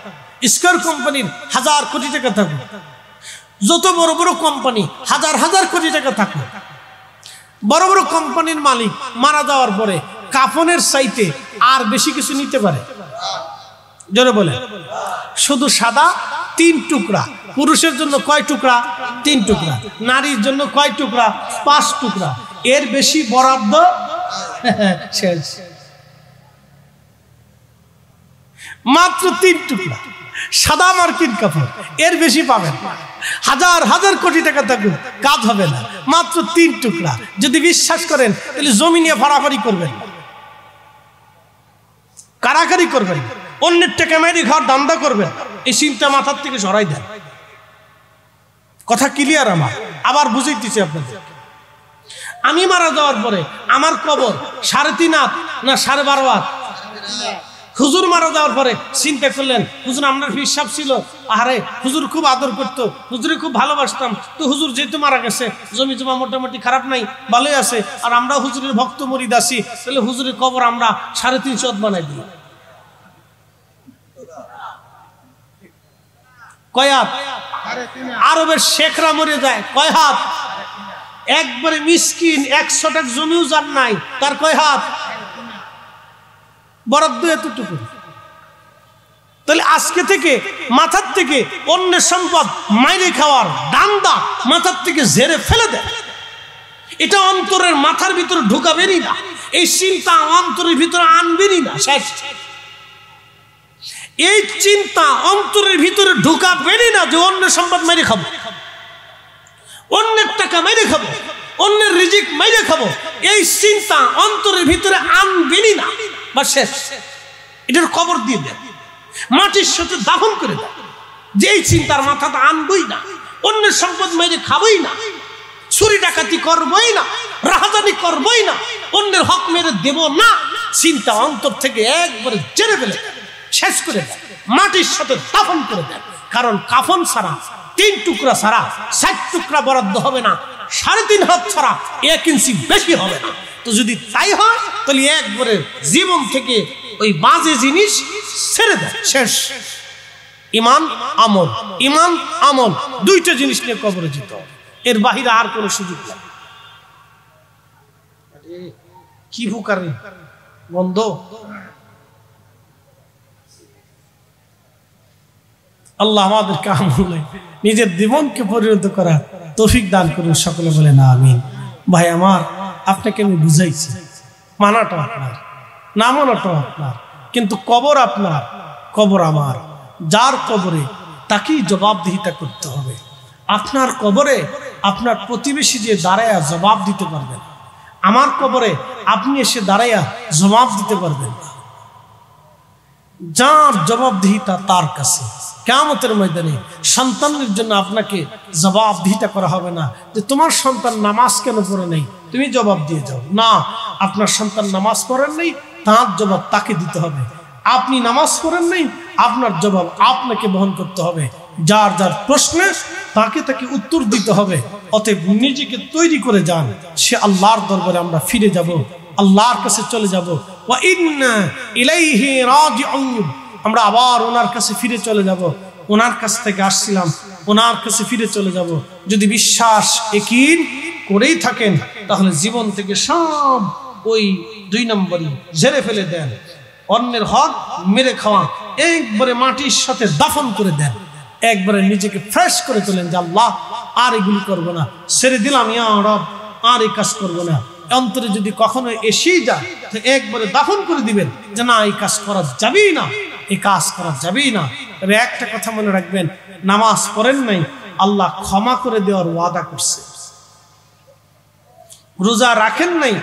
স্কয়ার কোম্পানির 1000 কোটি টাকা থাকুক, যত বড় বড় কোম্পানি 1000 কোটি টাকা থাকুক, বড় বড় কোম্পানির মালিক মারা যাওয়ার পরে কাফনের চাইতে আর বেশি কিছু নিতে পারে? জোরে বলে, শুধু সাদা 3 টুকরা। পুরুষের জন্য কয় টুকরা? 3 টুকরা। নারীর জন্য কয় টুকরা? 5 টুকরা। এর বেশি বরাদ্দ শেষ। মাত্র 3 টুকরা সাদা মার্কিন কাপড়, এর বেশি পাবেন না। 1000 কোটি টাকা থাকুক, কাজ হবে না। মাত্র 3 টুকরা। যদি বিশ্বাস করেন তাহলে জমি নিয়ে ফাড়াফাড়ি করবেন, কারাকারি করবেন, অন্যের টাকা মেরে খাওয়ার দান্দা করবেন। এই চিন্তা মাথার থেকে সরাই দেন। কথা ক্লিয়ার আমার? আবার বুঝাইতেছি আপনাদের। আমি মারা যাওয়ার পরে আমার কবর 3.5 হাত না 12.5 হাত? হুজুর মারা যাওয়ার পরে চিন্তা করলেন, হুজুর আপনার হিসাব ছিল, আরে হুজুর খুব আদর করতো, হুজুরে খুব ভালোবাসতাম, তো হুজুর যেহেতু মারা গেছে, জমি জমা মোটামুটি খারাপ নাই, ভালোই আছে, আর আমরা হুজুরের ভক্ত মুরিদ আছি, তাহলে হুজুরের কবর আমরা 3.5 হাত বানাই দিই। কয় হাত? আরবের শেখরা মরে যায়, কয় হাত? একবারে মিসকিন, 100 টাকা জমিও যার নাই, তার কয় হাত? বরাদ্দ এতটুকু। তাহলে আজকে থেকে মাথার থেকে অন্যের সম্পদ মাইরে খাওয়ার দান্দা মাথার থেকে ঝেড়ে ফেলে দেয়। এটা অন্তরের মাথার ভিতরে ঢুকাবেনই না, এই চিন্তা অন্তরের ভিতরে আনবেনই না। শেষ। এই চিন্তা অন্তরের ভিতরে ঢুকাবেনই না যে অন্যের সম্পদ মাইরে খাবো, অন্যের টাকা মাইরে খাবো, অন্যের রিজিক মাইরে খাবো। এই চিন্তা অন্তরের ভিতরে আনবেনই না। বা শেষ। এটার কবর দিয়ে দেন, মাটির সাথে দাফন করে দেন। যে এই চিন্তার মাথাটা আনবই না, অন্যের সম্পদ মাইরে খাবই না, চুরি ডাকাতি করবই না, রাহাজানি করবই না, অন্যের হক মেরে দেব না। চিন্তা অন্তর থেকে একবারে জেনে ফেলে শেষ করে দেন, মাটির সাথে দাফন করে দেন। কারণ কাফন ছাড়া, 3 টুকরা ছাড়া 60 টুকরা বরাদ্দ হবে না, 3.5 হাত ছাড়া 1 ইঞ্চি বেশি হবে না। তো যদি তাই হয় তাহলে একবারে জীবন থেকে ওই বাজে জিনিস ছেড়ে দেয়। শেষ। ইমান আমল, ইমান আমল, দুইটা জিনিস নিয়ে কবরে যেতে হবে, এর বাহিরে আর কোনো সুযোগ নেই। কি হুকারি বন্ধ। আল্লাহ আমাদেরকে আমলে নিজের জীবনকে পরিণত করা তৌফিক দান করুন, সকলে বলে না আমিন। ভাই আমার, আপনাকে আমি বুঝাইছি, মানাটা আপনার, না মানাটাও আপনার, কিন্তু কবর আপনার, কবর আমার। যার কবরে তাকেই জবাবদিহিতা করতে হবে। আপনার কবরে আপনার প্রতিবেশী যে দাঁড়ায়া জবাব দিতে পারবেন, আমার কবরে আপনি এসে দাঁড়াইয়া জবাব দিতে পারবেন না। যার জবাবদিহিতা তার কাছে। কিয়ামতের ময়দানে সন্তানের জন্য আপনাকে জবাবদিহিতা করা হবে না যে তোমার সন্তান নামাজ কেন পড়ে নাই, তুমি জবাব দিয়ে যাও। না, আপনার সন্তান নামাজ পড়েন নাই, তার জবাব তাকে দিতে হবে। আপনি নামাজ পড়েন নাই, আপনার জবাব আপনাকে বহন করতে হবে। যার যার প্রশ্নে তাকে তাকে উত্তর দিতে হবে। অতএব নিজেকে তৈরি করে যান, সে আল্লাহর দরবারে আমরা ফিরে যাব, আল্লাহর কাছে চলে যাব। ওয়া ইন্না ইলাইহি রাজিউন, আমরা আবার ওনার কাছে ফিরে চলে যাব। ওনার কাছ থেকে আসছিলাম, ওনার কাছে ফিরে চলে যাব। যদি বিশ্বাস ইয়াকিন করেই থাকেন, তাহলে জীবন থেকে সব ওই 2 নম্বরই ঝেড়ে ফেলে দেন। অন্যের হক মেরে খাওয়া একবারে মাটির সাথে দাফন করে দেন। একবারে নিজেকে ফ্রেশ করে তোলেন যে আল্লাহ আর এগুলি করবো না, ছেড়ে দিলাম, ইয়া রব আর এই কাজ করবো না। অন্তরে যদি কখনো এসেই যায় তো একবারে দাফন করে দিবেন যে না, এই কাজ করা যাবেই না, এই কাজ করা যাবেই না। তবে একটা কথা মনে রাখবেন, নামাজ পড়েন নাই, আল্লাহ ক্ষমা করে দেওয়ার ওয়াদা করছে। রোজা রাখেন নাই,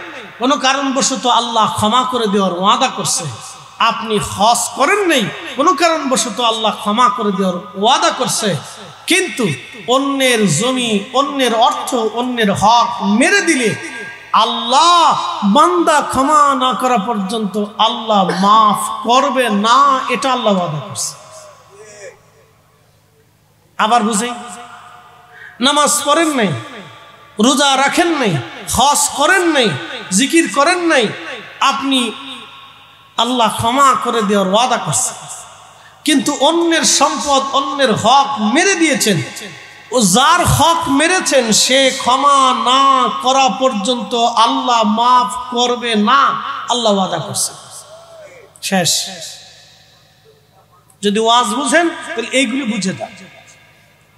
কোনো কারণবশত আল্লাহ ক্ষমা করে দেওয়ার ওয়াদা করছে। আপনি হজ করেন নাই, কোনো কারণবশত আল্লাহ ক্ষমা করে দেওয়ার ওয়াদা করছে। কিন্তু অন্যের জমি, অন্যের অর্থ, অন্যের হক মেরে দিলে আল্লাহ বান্দা ক্ষমা না করা পর্যন্ত আল্লাহ মাফ করবে না, এটা আল্লাহ ওয়াদা করছে। আবার বুঝেই, নামাজ পড়েন নাই, রোজা রাখেন নাই, হজ করেন নাই, জিকির করেন নাই, আপনি আল্লাহ ক্ষমা করে দেওয়ার ওয়াদা করছে। কিন্তু অন্যের সম্পদ, অন্যের হক মেরে দিয়েছেন। ও যার হক মেরেছেন সে ক্ষমা না করা পর্যন্ত আল্লাহ মাফ করবে না, আল্লাহ ওয়াদা করছে। শেষ। যদি ওয়াজ বুঝেন তাহলে এইগুলি বুঝে যান।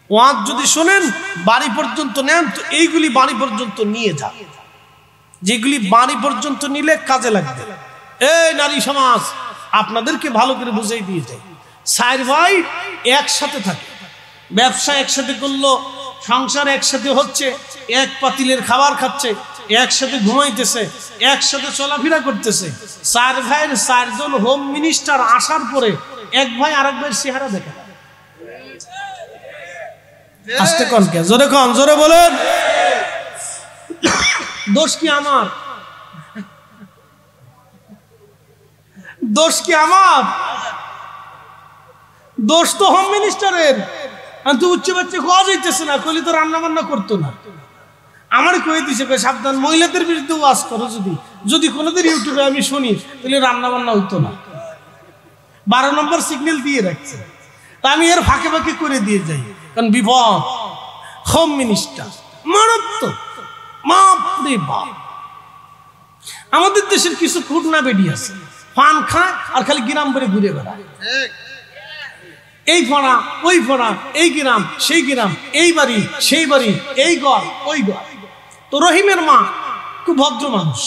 ওয়াজ যদি শোনেন, বাড়ি পর্যন্ত নেন, তো এইগুলি বাড়ি পর্যন্ত নিয়ে যান, যেগুলি বাড়ি পর্যন্ত নিলে কাজে লাগবে। এই নারী সমাজ, আপনাদেরকে ভালো করে বুঝাই দিয়ে যায়। 4 ভাই একসাথে থাকে, ব্যবসা একসাথে করলো, সংসার একসাথে হচ্ছে, এক পাতিলের খাবার খাচ্ছে, একসাথে ঘুমাইতেছে, একসাথে চলাফেরা করতেছে। 4 ভাইয়ের 4 জন হোম মিনিস্টার আসার পরে এক ভাই আরেক ভাইয়ের চেহারা দেখে। আসতে কোন কে, জোরে কোন, জোরে বলেন। দোষ কি আমার? দোষ কি আমার? দোষ তো হোম মিনিস্টারের। তো উচ্চ বাচ্চা খাওয়া যাইতেছে না, কইলে তো রান্না বান্না করতো না। আমার কয়ে দিছে সাবধান, মহিলাদের বিরুদ্ধে ওয়াজ করো। যদি কোনোদিন ইউটিউবে আমি শুনি, তাহলে রান্না বান্না হইতো না। 12 নম্বর সিগন্যাল দিয়ে রাখছে, তা আমি এর ফাঁকে ফাঁকে করে দিয়ে যাই, কারণ বিপদ। হোম মিনিস্টার মারাত্মক, বাপরে বাপ। আমাদের দেশের কিছু খুটনা বেডি আছে, পান খায় আর খালি গ্রাম করে ঘুরে বেড়ায়। এই ফোনা, ওই ফোনা, এই গ্রাম, সেই গ্রাম, এই বাড়ি, সেই বাড়ি, এই ঘর, ওই ঘর। তো রহিমের মা খুব ভদ্র মানুষ,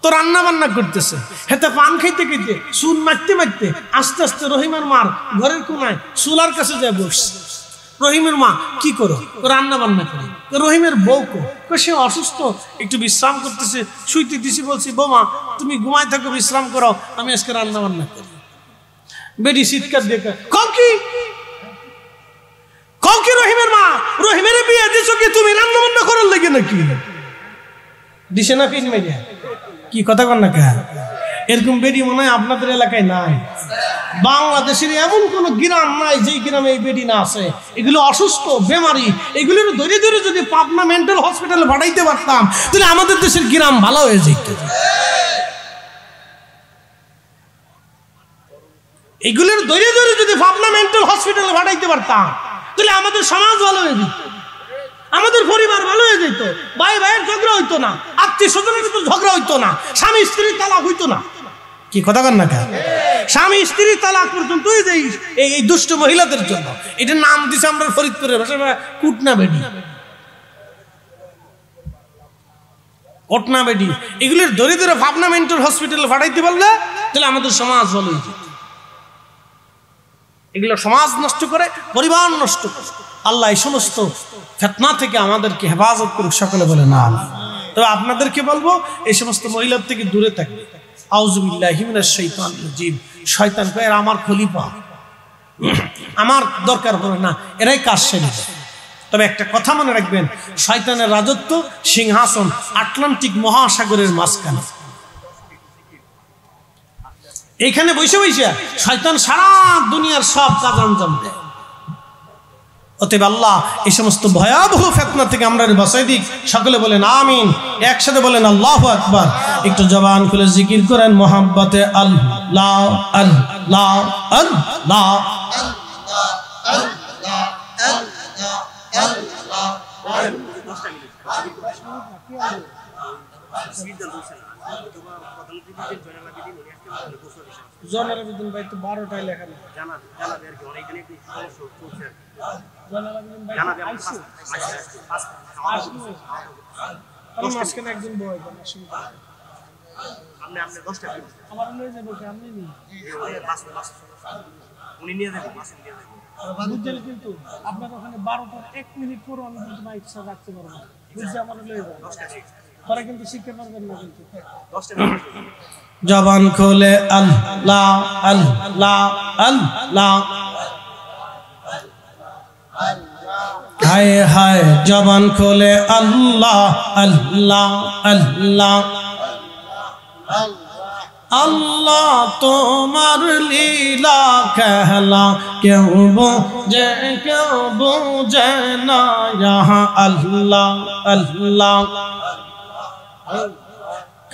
তো রান্না বান্না করতেছে, হেতে পান খাইতে খাইতে চুল মারতে মারতে আস্তে আস্তে রহিমের মার ঘরের কোনায় চুলার কাছে যায় বসছে। রহিমের মা কি করো? রান্না বান্না করে। রহিমের বউ কো, সে অসুস্থ, একটু বিশ্রাম করতেছে, শুইতে দিছি। বলছি বৌমা তুমি ঘুমাই থাকো, বিশ্রাম করো, আমি আজকে রান্না বান্না করি। বেটি চিৎকার দিয়ে কাউকে রহিমের মা, রহিমের বিয়ে দিছো কি তুমি রান্না বান্না করার লাগে নাকি? দিছে না পিন মেরিয়া? কি কথা কন না কে? এরকম বেডি মনে হয় আপনাদের এলাকায় নাই। বাংলাদেশের এমন কোন গ্রাম নাই যে গ্রামে এই বেডি না আছে। এগুলো অসুস্থ, বেমারি, এগুলোর ধরে ধরে যদি পাবনা মেন্টাল হসপিটালে পাঠাইতে পারতাম, তাহলে আমাদের দেশের গ্রাম ভালো হয়ে যেত। এগুলোর ধরে ধরে যদি ভাবনা মেন্টাল হসপিটালে পাঠাইতে পারতাম তাহলে আমাদের সমাজ ভালো হয়ে যেত, আমাদের পরিবার ভালো হয়ে যেত, ভাই ভাইয়ের ঝগড়া হইতো না, আত্মীয় স্বজনের ভিতরে ঝগড়া হইতো না, স্বামী স্ত্রীর তালাক হইতো না। কি কথা কন না কেন? স্বামী স্ত্রীর তালাক পর্যন্ত এই দুষ্ট মহিলাদের জন্য। এটা নাম দিছে আমরা ফরিদপুরের ভাষায় কুটনা বেডি, কটনা বেডি। এগুলির ধরে ধরে ভাবনা মেন্টাল হসপিটালে পাঠাইতে পারলে তাহলে আমাদের সমাজ ভালো হয়ে যেত। এগুলো সমাজ নষ্ট করে, পরিবার নষ্ট করে। আল্লাহ এই সমস্ত ফিতনা থেকে আমাদেরকে হেফাজত করুক, সকলে বলে না। তবে আপনাদেরকে বলবো এই সমস্ত মহিলার থেকে দূরে থাকবে। আউযু বিল্লাহি মিনাশ শাইতানির রাজিম। শয়তান কয় এরা আমার খলিফা, আমার দরকার পড়ে না, এরাই কাজ সেরে দেয়। তবে একটা কথা মনে রাখবেন, শয়তানের রাজত্ব সিংহাসন আটলান্টিক মহাসাগরের মাঝখানে। এখানে বসে বসে শয়তান সারা দুনিয়ার সব কাজ আঞ্জাম দেয়। অতএব আল্লাহ এই সমস্ত ভয়াবহ ফিতনা থেকে আমরা বাঁচাই দিক। সকলে বলেন আমিন, একসাথে বলেন আল্লাহু আকবার। একটু জবান খুলে জিকির করেন মোহাব্বতে আল্লাহ আল্লাহ আল্লাহ। জনালাবিদিন ভাই তো 12টায় লেখা নেই, জানাবে আর কি অনেকখানি একটু সমস্যা চলছে। জনালাবিদিন ভাই আইছে আমি মাঝখানে একদিন বয় দেন অসুবিধা আপনি 10টা আমার লয়ে যাবো কি আপনি নি বাস উনি নিয়ে যাবেন, বাস নিয়ে যাবেন বুঝছেন। কিন্তু আপনার ওখানে 12টার 1 মিনিট পর আমি কিন্তু না ইচ্ছা রাখতে পারবো না, বুঝছে আমার লয়ে যাবেন 10টা ঠিক পরে কিন্তু শিখতে পারবেন না। কিন্তু 10টা জবান খোলে আল্লাহ আল্লাহ আল্লাহ। হায় হায় জবান খোলে আল্লাহ আল্লাহ আল্লাহ। আল্লাহ তোমার লীলা খেলা কেউ বোঝে কেউ বোঝে না। ইয়া আল্লাহ আল্লাহ।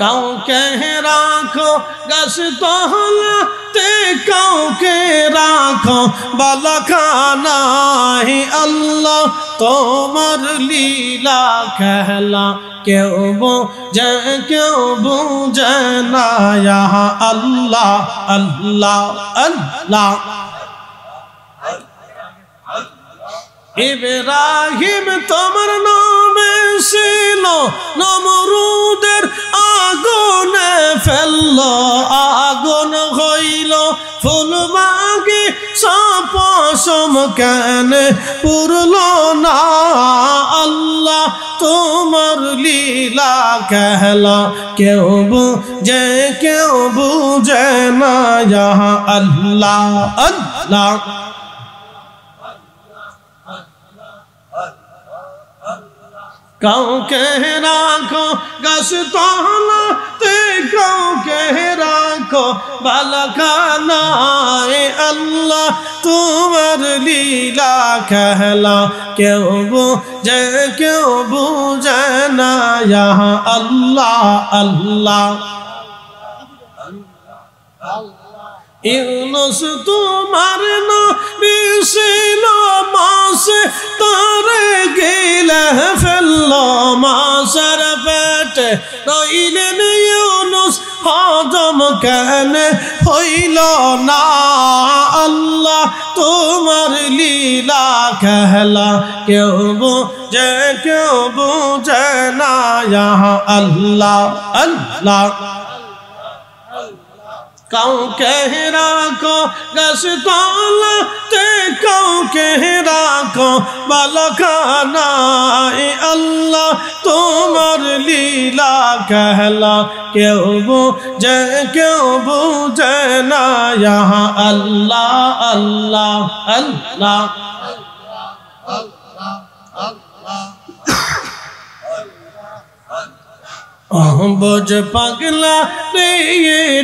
কাউকে রাখো গাছ তলাতে, কাউকে রাখো বালাখানায়। আল্লাহ তোমার লীলা খেলা কেউ বোঝে কেউ বোঝে না। ইয়া আল্লাহ আল্লাহ আল্লাহ। ইব্রাহিম তোমার নামে ছিল, নমরুদের আগুনে ফেলল, আগুন হইল ফুলবাগে সাপসম কেন পুরল না। আল্লাহ তোমার লীলা খেলা কেউ বুঝে কেউ বুঝে না। ইয়া আল্লাহ আল্লাহ। কাউকে রাখো গাছ তলাতে, কাউকে রাখো বালাখানায়। আল্লাহ তোমার লীলা খেলা কেউ বুঝে কেউ বুঝে না। ইয়া আল্লাহ আল্লাহ। ইউনুস তোমার নবী ছিল, মাছে তারে গিলে ফেলল, মাছের পেটে রইলেন ইউনুস, হজম কেন হইল না। আল্লাহ তোমার লীলা খেলা কেউ বুঝে কেউ বুঝে না। ইয়া আল্লাহ আল্লাহ। কাউকে রাখো গাছ তলাতে, কাউকে রাখো বালাখানায়। আল্লাহ তোমার লীলা খেলা কেউ বুঝে কেউ বুঝে না। ইয়া আল্লাহ আল্লাহ আল্লাহ। বোঝ পাগলা রে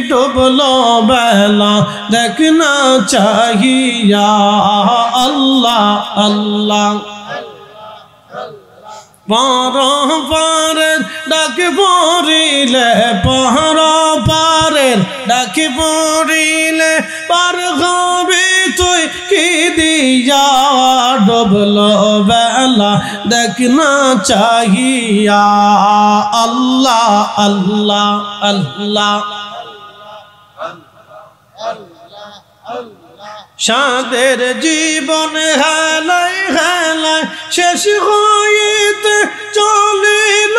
ডুবলো বেলা, দেখনা চাহিয়া। আল্লাহ আল্লাহ। পারের ডাকে পড়িলে পারের ডাকে পড়িলে পার হবি তুই কি দিয়া ডুবলো বেলা দেখ না চাহিয়া আল্লাহ আল্লাহ আল্লাহ সাদের জীবন হেলাই হেলাই শেষ হইতে চলিল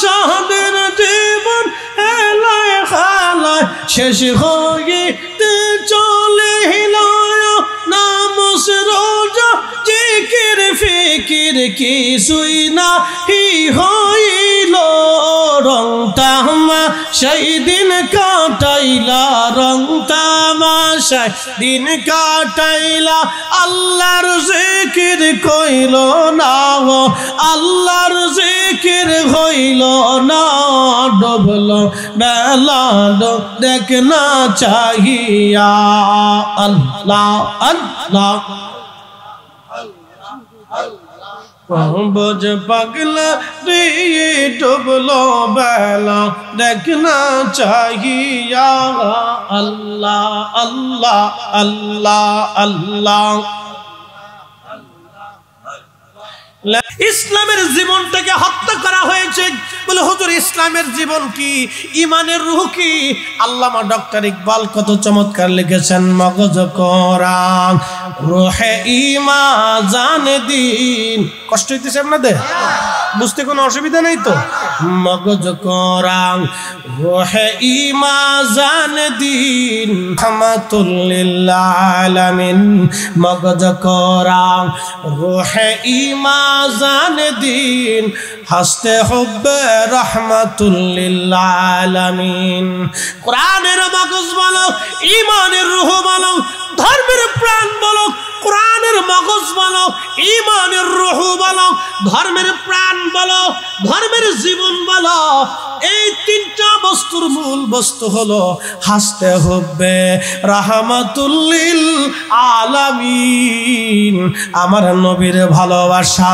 সাদের জীবন হেলাই হেলাই শেষ হইতে চলিল নামাজ রোজা জিকির ফিকির কিছুই না হইল রং তামা সেই দিন কাটাইলা রং তামাশায় দিন কাটাইলা আল্লাহর জিকির কইল না আল্লাহর জিকির হইল না ডুবলো বেলা দেখ না চাহিয়া আল্লাহ আল্লাহ বোঝ পাগলা দিয়ে ডুবলো বেলা দেখনা চাহিয়া আল্লাহ আল্লাহ আল্লাহ আল্লাহ ইসলামের জীবনটাকে হত্যা করা হয়েছে বলে হুজুর ইসলামের জীবন কি ইমানের রূহ কি আল্লামা ডক্টর ইকবাল কত চমৎকার লিখেছেন মগজ কোরআন রূহে ঈমান জানে দিন কষ্ট হইতেছে আপনাদের বুঝতে কোনো অসুবিধা নাই তো মগজ কোরআন রূহে ঈমান জানে দিন রাহমাতুল লিল আলামিন মগজ কোরআন রূহে ঈমান জানে দিন হাসতে হবে রহমাতুল লিল আলামিন কোরআনের মগজ বলো ঈমানের রূহ বলো ধর্মের প্রাণ বলো কোরআনের মগজ বলো ঈমানের রূহ বলো ধর্মের প্রাণ বলো ধর্মের জীবন বলো এই তিনটা বস্তুর মূল বস্তু হলো হাসতে হবে রাহমাতুল লিল আলামিন আমার নবীর ভালোবাসা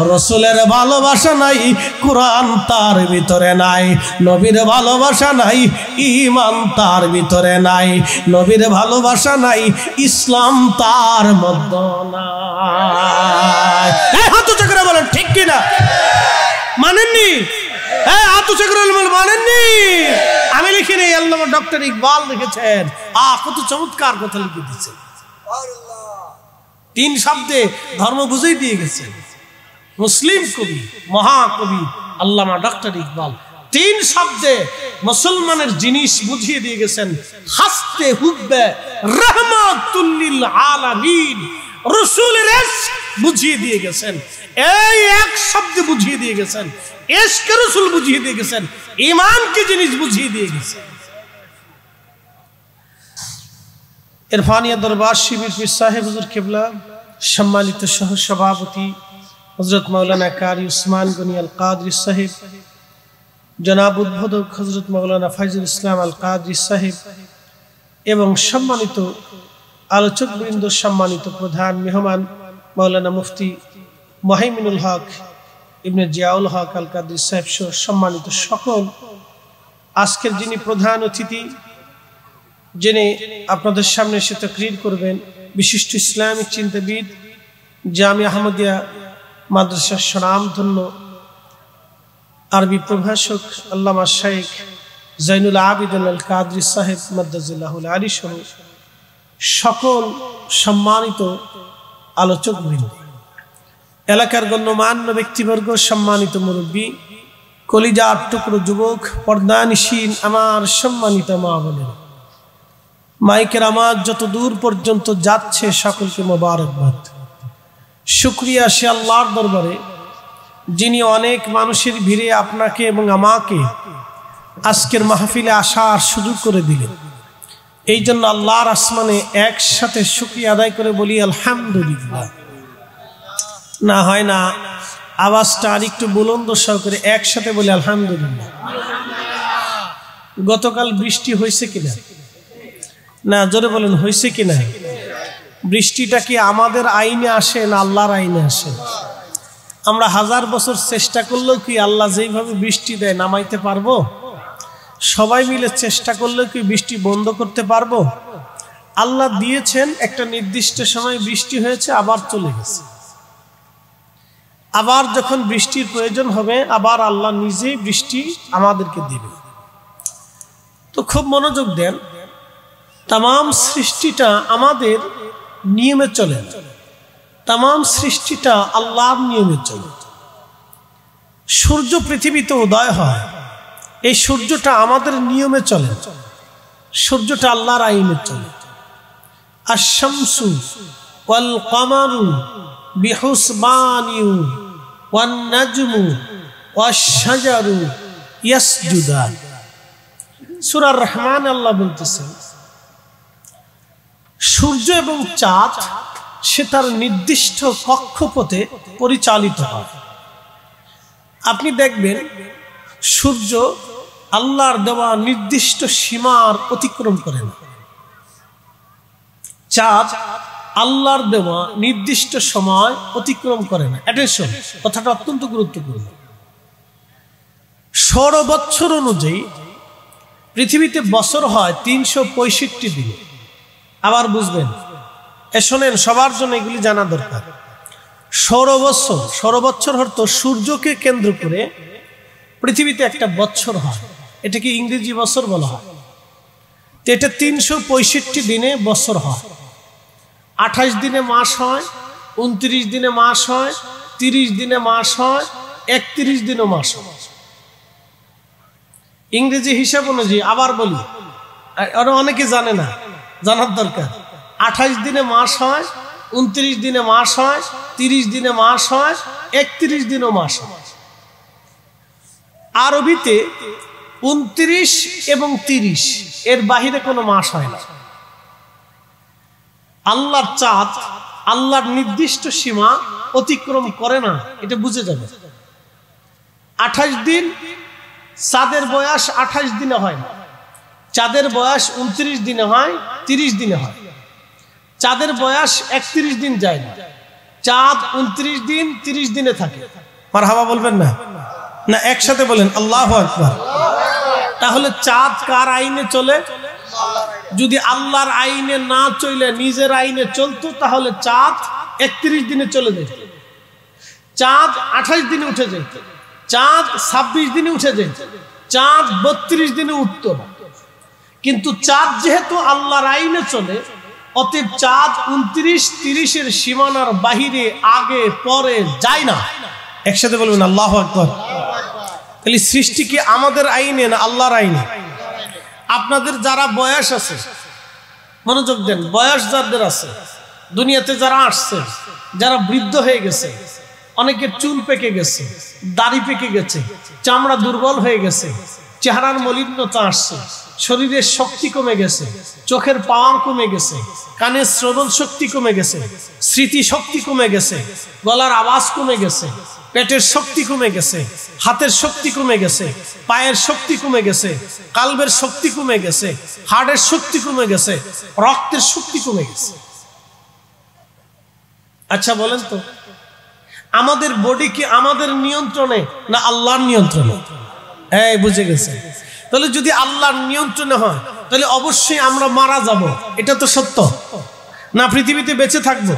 রাসূলের ভালোবাসা নাই কোরআন তার ভিতরে নাই নবীর ভালোবাসা নাই ঈমান তার ভিতরে নাই নবীর ভালোবাসা নাই ইসলাম তার মধ্যে নাই এই হাত উঁচু করে বলেন ঠিক কি না মানেননি এই হাত উঁচু করে বলেন মানেননি আমি লিখিনি আল্লামা ডক্টর ইকবাল লিখেছেন কত চমৎকার কথা লিখে দিয়েছেন তিন শব্দে ধর্ম বুঝিয়ে দিয়ে গেছেন মুসলিম কবি মহাকবি আল্লামা ডক্টর ইকবাল তিন শব্দে মুসলমানের জিনিস বুঝিয়ে দিয়ে গেছেন হাসতে হুব্বে রাহমাতুল লিল আলামিন রাসূলের ইশক বুঝিয়ে দিয়ে গেছেন এই এক শব্দে বুঝিয়ে দিয়ে গেছেন ইশকে রাসূল বুঝিয়ে দিয়ে গেছেন ঈমান কি জিনিস বুঝিয়ে দিয়ে গেছেন ইরফানিয়া দরবার শিবির পীর সাহেব হুজুর কিবলা সম্মানিত সহ সভাপতি হযরত মাওলানা কারি উসমান গনি আল কাদরি সাহেব জনাব উদ্বোধক হযরত মাওলানা ফাইজুল ইসলাম আল কাদরি সাহেব এবং সম্মানিত আলোচকবৃন্দ সম্মানিত প্রধান মেহমান মাওলানা মুফতি মুহাইমিনুল হক ইবনে জিয়াউল হক আল কাদরি সাহেব সহ সম্মানিত সকল আজকের যিনি প্রধান অতিথি যিনি আপনাদের সামনে এসে তাকরীর করবেন বিশিষ্ট ইসলামিক চিন্তাবিদ জামিয়া আহমদিয়া মাদ্রাসার স্বনামধন্য আরবি প্রভাষক আল্লামা শাইখ জাইনুল আবিদিন আল কাদরি সাহেব মাদ্দাজিল্লাহুল আলী সহ সকল সম্মানিত আলোচকবৃন্দ এলাকার গণ্যমান্য ব্যক্তিবর্গ সম্মানিত মুরব্বী কলিজার টুকরো যুবক পর্দানিশীন আমার সম্মানিত মা বোনেরা মাইকের আওয়াজ যত দূর পর্যন্ত যাচ্ছে সকলকে মোবারকবাদ শুকরিয়া সে আল্লাহর দরবারে যিনি অনেক মানুষের ভিড়ে আপনাকে এবং আমাকে আজকের মাহফিলে আসার সুযোগ করে দিলেন এই জন্য আল্লাহর আসমানে একসাথে শুকরিয়া আদায় করে বলি আলহামদুলিল্লাহ না হয় না আওয়াজটা আরেকটু বুলন্দ সহকারে একসাথে বলি আলহামদুলিল্লাহ গতকাল বৃষ্টি হয়েছে কিনা না জোরে বলেন হয়েছে কিনা বৃষ্টিটা কি আমাদের আইনে আসে না আল্লাহর আইনে আসে আমরা 1000 বছর চেষ্টা করলেও কি আল্লাহ যেইভাবে বৃষ্টি দেয় নামাইতে পারবো? সবাই মিলে চেষ্টা করলেও কি বৃষ্টি বন্ধ করতে পারবো? আল্লাহ দিয়েছেন, একটা নির্দিষ্ট সময় বৃষ্টি হয়েছে, আবার চলে গেছে। আবার যখন বৃষ্টির প্রয়োজন হবে আবার আল্লাহ নিজেই বৃষ্টি আমাদেরকে দিবে। তো খুব মনোযোগ দেন, তাম সৃষ্টিটা আমাদের নিয়মে চলে না, তাম সৃষ্টিটা আল্লাহর নিয়মে চলে। সূর্য পৃথিবীতে উদয় হয়, এই সূর্যটা আমাদের নিয়মে চলে, সূর্যটা আল্লাহর আইনে চলে। আশ-শামসু ওয়াল কমারু বিহুসবানিউ ওয়ান নাজমু ওয়াশ-শাজারু ইয়াসজুদান। সূরা রহমান আল্লাহ বলতেছেন, সূর্য এবং চাঁদ সে তার নির্দিষ্ট কক্ষপথে পরিচালিত হয়। আপনি দেখবেন সূর্য আল্লাহর দেওয়া নির্দিষ্ট সীমার অতিক্রম করে না, চাঁদ আল্লাহর দেওয়া নির্দিষ্ট সময় অতিক্রম করে না। অ্যাটেনশন, কথাটা অত্যন্ত গুরুত্বপূর্ণ। সৌর বৎসর অনুযায়ী পৃথিবীতে বছর হয় 365 দিন। আবার বুঝবেন, শোনেন, সবার জন্য এগুলি জানা দরকার। সৌর বৎসর অর্থ সূর্যকে কেন্দ্র করে পৃথিবীতে একটা বৎসর হয়, এটাকে ইংরেজি বছর বলা হয়। তো এটা 365 দিনে বছর হয়। 28 দিনে মাস হয়, 29 দিনে মাস হয়, 30 দিনে মাস হয়, 31 দিনে মাস হয়। ইংরেজি হিসাব অনুযায়ী আবার বলি, আরো অনেকে জানে না, জানার দরকার। 28 দিনে মাস হয়, 29 দিনে মাস হয়, 30 দিনে মাস হয়, 31 দিনও মাস হয়। আরবিতে 29 এবং 30 এর বাহিরে কোনো মাস হয় না। আল্লাহর চাঁদ আল্লাহর নির্দিষ্ট সীমা অতিক্রম করে না, এটা বুঝে যাবে। 28 দিন চাঁদের বয়স 28 দিনে হয় না, চাঁদের বয়স 29 দিনে হয়, 30 দিনে হয়। চাঁদের বয়স 31 দিন যায় না, চাঁদ 29 দিন 30 দিনে থাকে। মারহাবা বলবেন না? না, একসাথে বলেন আল্লাহু আকবার। তাহলে চাঁদ কার আইনে চলে? যদি আল্লাহর আইনে না চলে নিজের আইনে চলতো তাহলে চাঁদ 31 দিনে চলে যেত, চাঁদ 28 দিনে উঠে যেত, চাঁদ 26 দিনে উঠে যেত, চাঁদ 32 দিনে উঠতো না। কিন্তু চাঁদ যেহেতু আল্লাহর আইনে চলে, অতএব চাঁদ 29-30 এর সীমানার বাহিরে আগে পরে যায় না। একসাথে বলবেন আল্লাহু আকবার। তাহলে সৃষ্টি কি আমাদের আইনে না আল্লাহর আইনে? আপনাদের যারা বয়স আছে, মনোযোগ দেন, বয়স যাদের আছে, দুনিয়াতে যারা আসছে, যারা বৃদ্ধ হয়ে গেছে, অনেকের চুল পেকে গেছে, দাড়ি পেকে গেছে, চামড়া দুর্বল হয়ে গেছে, চেহারার মলিনতা আসছে, শরীরের শক্তি কমে গেছে, চোখের পাওয়ার কমে গেছে, কানের শ্রবণ শক্তি কমে গেছে, স্মৃতি শক্তি কমে গেছে, গলার আওয়াজ কমে গেছে, পেটের শক্তি কমে গেছে, হাতের শক্তি কমে গেছে, পায়ের শক্তি কমে গেছে, কালবের শক্তি কমে গেছে, হাড়ের শক্তি কমে গেছে, রক্তের শক্তি কমে গেছে। আচ্ছা বলেন তো, আমাদের বডি কি আমাদের নিয়ন্ত্রণে না আল্লাহর নিয়ন্ত্রণে? হ্যাঁ, বুঝে গেছে। তাহলে যদি আল্লাহর নিয়ন্ত্রণে হয় তাহলে অবশ্যই আমরা মারা যাব, এটা তো সত্য না? পৃথিবীতে বেঁচে থাকবো,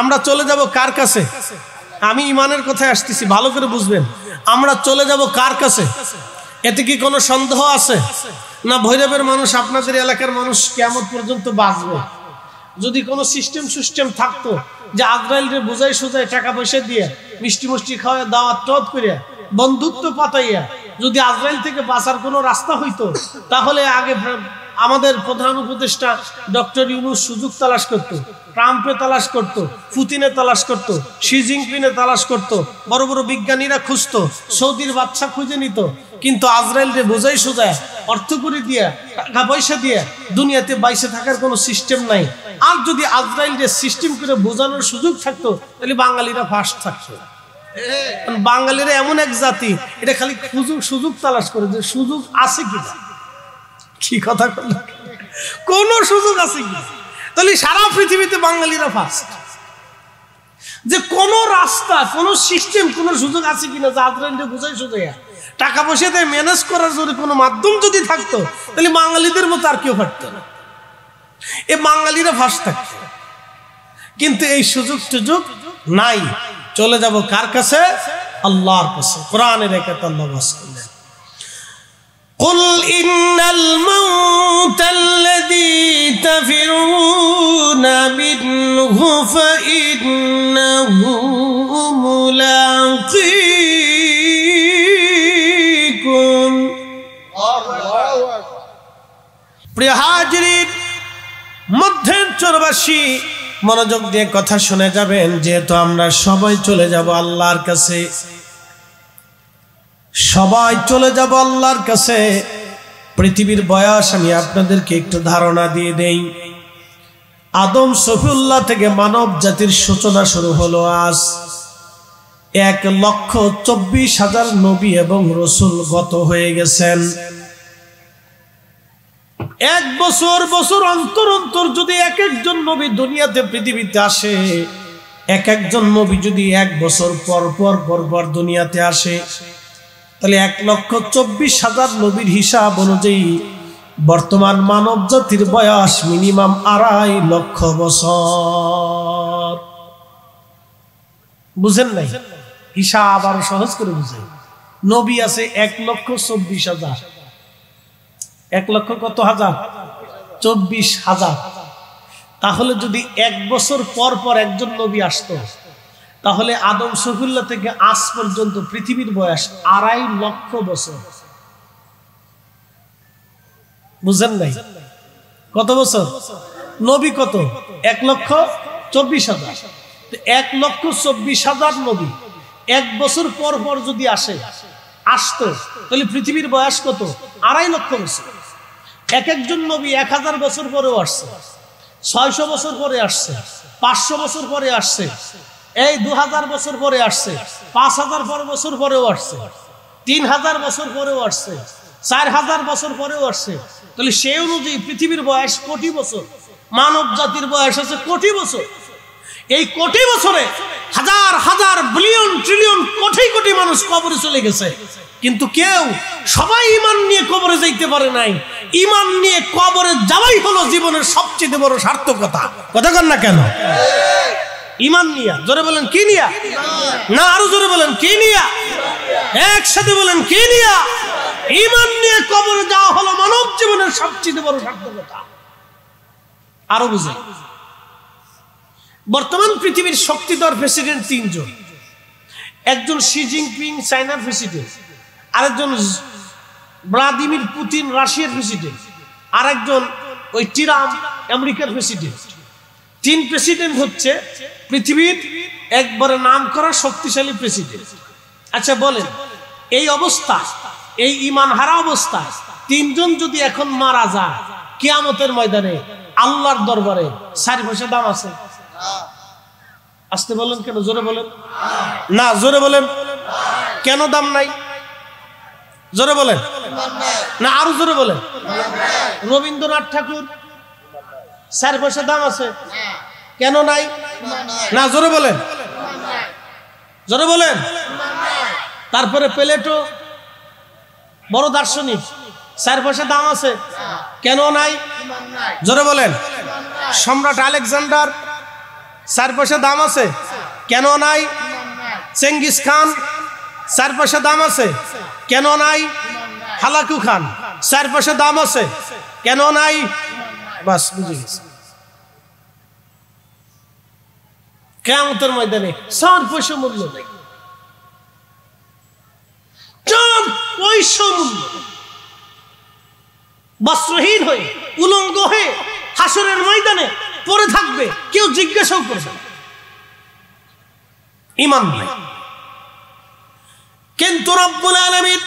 আমরা চলে যাব কার কাছে? আমি ইমানের কথায় আসতেছি, ভালো করে বুঝবেন। আমরা চলে যাব কার কাছে? এতে কি কোনো সন্দেহ আছে? না ভৈরবের মানুষ, আপনাদের এলাকার মানুষ কিয়ামত পর্যন্ত বাঁচবে? যদি কোনো সিস্টেম থাকতো যে আজরাইলরে বুঝাই সোজাই টাকা পয়সা দিয়ে মিষ্টি মুষ্টি খাওয়া দাওয়াত টদ করিয়া বন্ধুত্ব পাতাইয়া যদি আজরাইল থেকে বাঁচার কোনো রাস্তা হইতো, তাহলে আগে আমাদের প্রধান উপদেষ্টা ডক্টর ইউনূস সুযোগ তালাশ করতো, ট্রাম্পে তালাশ করতো, পুতিনে তালাশ করতো, শি জিনপিংয়ে তালাশ করতো, বড় বড় বিজ্ঞানীরা খুঁজতো, সৌদির বাদশা খুঁজে নিত। কিন্তু আজরাইলরে বোঝাই সোজা অর্থ করে দিয়া টাকা পয়সা দিয়ে দুনিয়াতে বাইসে থাকার কোনো সিস্টেম নাই। আর যদি আজরাইলরে সিস্টেম করে বোঝানোর সুযোগ থাকতো তাহলে বাঙালিরা ফার্স্ট থাকতো। বাঙালিরা এমন এক জাতি, এটা খালি সুযোগ তালাশ করে যে সুযোগ আছে কিনা। কি কথা বললাম? কোন সুযোগ আছে কি? তাহলে সারা পৃথিবীতে বাঙালিরা ফার্স্ট। যে কোন রাস্তা, কোন সিস্টেম, কোন সুযোগ আছে কিনা যে আজরাইলকে বুঝাই সুঝাইয়া টাকা পয়সা দিয়ে ম্যানেজ করার যদি কোনো মাধ্যম যদি থাকতো, তাহলে বাঙালিদের মতো আর কেউ পারত না, এ বাঙালিরা ফাঁস থাকতো। কিন্তু এই সুযোগ টুযোগ নাই, চলে যাব কার কাছে? আল্লাহর কাছে। কোরআনের একাত আল্লাহ বাস করলেন, قل إن الموت الذي تفرون منه فإنه ملاقيكم। প্রিয় হাজিরিন, মধ্যাঞ্চলবাসী মনোযোগ দিয়ে কথা শুনে যাবেন, যেহেতু আমরা সবাই চলে যাব আল্লাহর কাছে, সবাই চলে যাব আল্লাহর কাছে। পৃথিবীর বয়স আমি আপনাদেরকে একটু ধারণা দিয়ে দেই। আদম সফিউল্লাহ থেকে মানব জাতির সূচনা শুরু হলো। আজ 1,24,000 নবী এবং রসুল গত হয়ে গেছেন। এক বছর বছর অন্তর অন্তর যদি এক একজন নবী দুনিয়াতে পৃথিবীতে আসে, এক একজন নবী যদি 1 বছর পর পর পর পর দুনিয়াতে আসে, তাহলে 1,24,000 নবীর হিসাব অনুযায়ী বর্তমান মানব জাতির বয়স মিনিমাম 2.5 লক্ষ বছর। বুঝেন নাই? হিসাব আরো সহজ করে বুঝেন। নবী আছে 1,24,000। 1 লক্ষ কত হাজার? 24,000। তাহলে যদি 1 বছর পর পর একজন নবী আসতো, তাহলে আদম সফিউল্লাহ থেকে আজ পর্যন্ত পৃথিবীর বয়স 2.5 লক্ষ বছর। বুঝেন নাই? কত বছর? নবী কত? 1,24,000। 1,24,000 নবী 1 বছর পর পর যদি আসতো, তাহলে পৃথিবীর বয়স কত? 2.5 লক্ষ বছর। এক একজন নবী 1000 বছর পরেও আসছে, 600 বছর পরে আসছে, 500 বছর পরে আসছে, এই 2000 বছর পরে আসছে, 5000 বছর পরেও আসছে, 3000 বছর পরেও আসছে, 4000 বছর পরেও আসছে। তাহলে সেই অনুযায়ী পৃথিবীর বয়স কোটি বছর, মানব জাতির বয়স আছে কোটি বছর। এই কোটি বছরে হাজার হাজার বিলিয়ন ট্রিলিয়ন কোটি কোটি মানুষ কবরে চলে গেছে, কিন্তু কেউ সবাই ঈমান নিয়ে কবরে যাইতে পারে নাই। ঈমান নিয়ে কবরে যাওয়াই হলো জীবনের সবচেয়ে বড় সার্থকতা। কথা কন না কেন? ঈমান নিয়া, জোরে বলেন কি নিয়া? না আরো জোরে বলেন কি নিয়া? একসাথে বলেন কি নিয়া? ঈমান নিয়ে কবরে যাওয়া হলো মানব জীবনের সবচেয়ে বড় সার্থকতা। আরো বুঝে, বর্তমান পৃথিবীর শক্তিধর প্রেসিডেন্ট 3 জন। একজন শি জিনপিং চায়নার প্রেসিডেন্ট, আরেকজন ভ্লাদিমির পুতিন রাশিয়ার প্রেসিডেন্ট, আরেকজন ওই ট্রাম্প আমেরিকার প্রেসিডেন্ট। 3 প্রেসিডেন্ট হচ্ছে পৃথিবীর একবারে নাম করা শক্তিশালী প্রেসিডেন্ট। আচ্ছা বলেন, এই অবস্থা, এই ঈমান হারা অবস্থা 3 জন যদি এখন মারা যায় কিয়ামতের ময়দানে আল্লাহর দরবারে 4 পয়সা দাম আছে? আসতে বলেন কেন? জোরে বলেন না, জোরে বলেন কেন দাম নাই? জোরে বলেন না, আরো জোরে বলেন। রবীন্দ্রনাথ ঠাকুর 4 পয়সা দাম আছে? কেন নাই? না, জোরে বলেন, জোরে বলেন। তারপরে প্লেটো বড় দার্শনিক, 4 পয়সা দাম আছে? কেন নাই? জোরে বলেন। সম্রাট আলেকজান্ডার 4 পয়সা দাম আছে? কেন নাই? চেঙ্গিস খান 4 পয়সা দাম আছে? কেন নাই? হালাকু খান 4 পয়সা দাম আছে? কেন নাই? বাস বুঝে গেছি। কিয়ামতের ময়দানে 4 পয়সা মূল্য নেই, 4 পয়সা মূল্য। বস্ত্রহীন হয়ে উলঙ্গ হয়ে হাসরের ময়দানে পড়ে থাকবে, কেউ জিজ্ঞাসাও করবে না। ঈমান নাই। কিন্তু রব্বুল আলামিন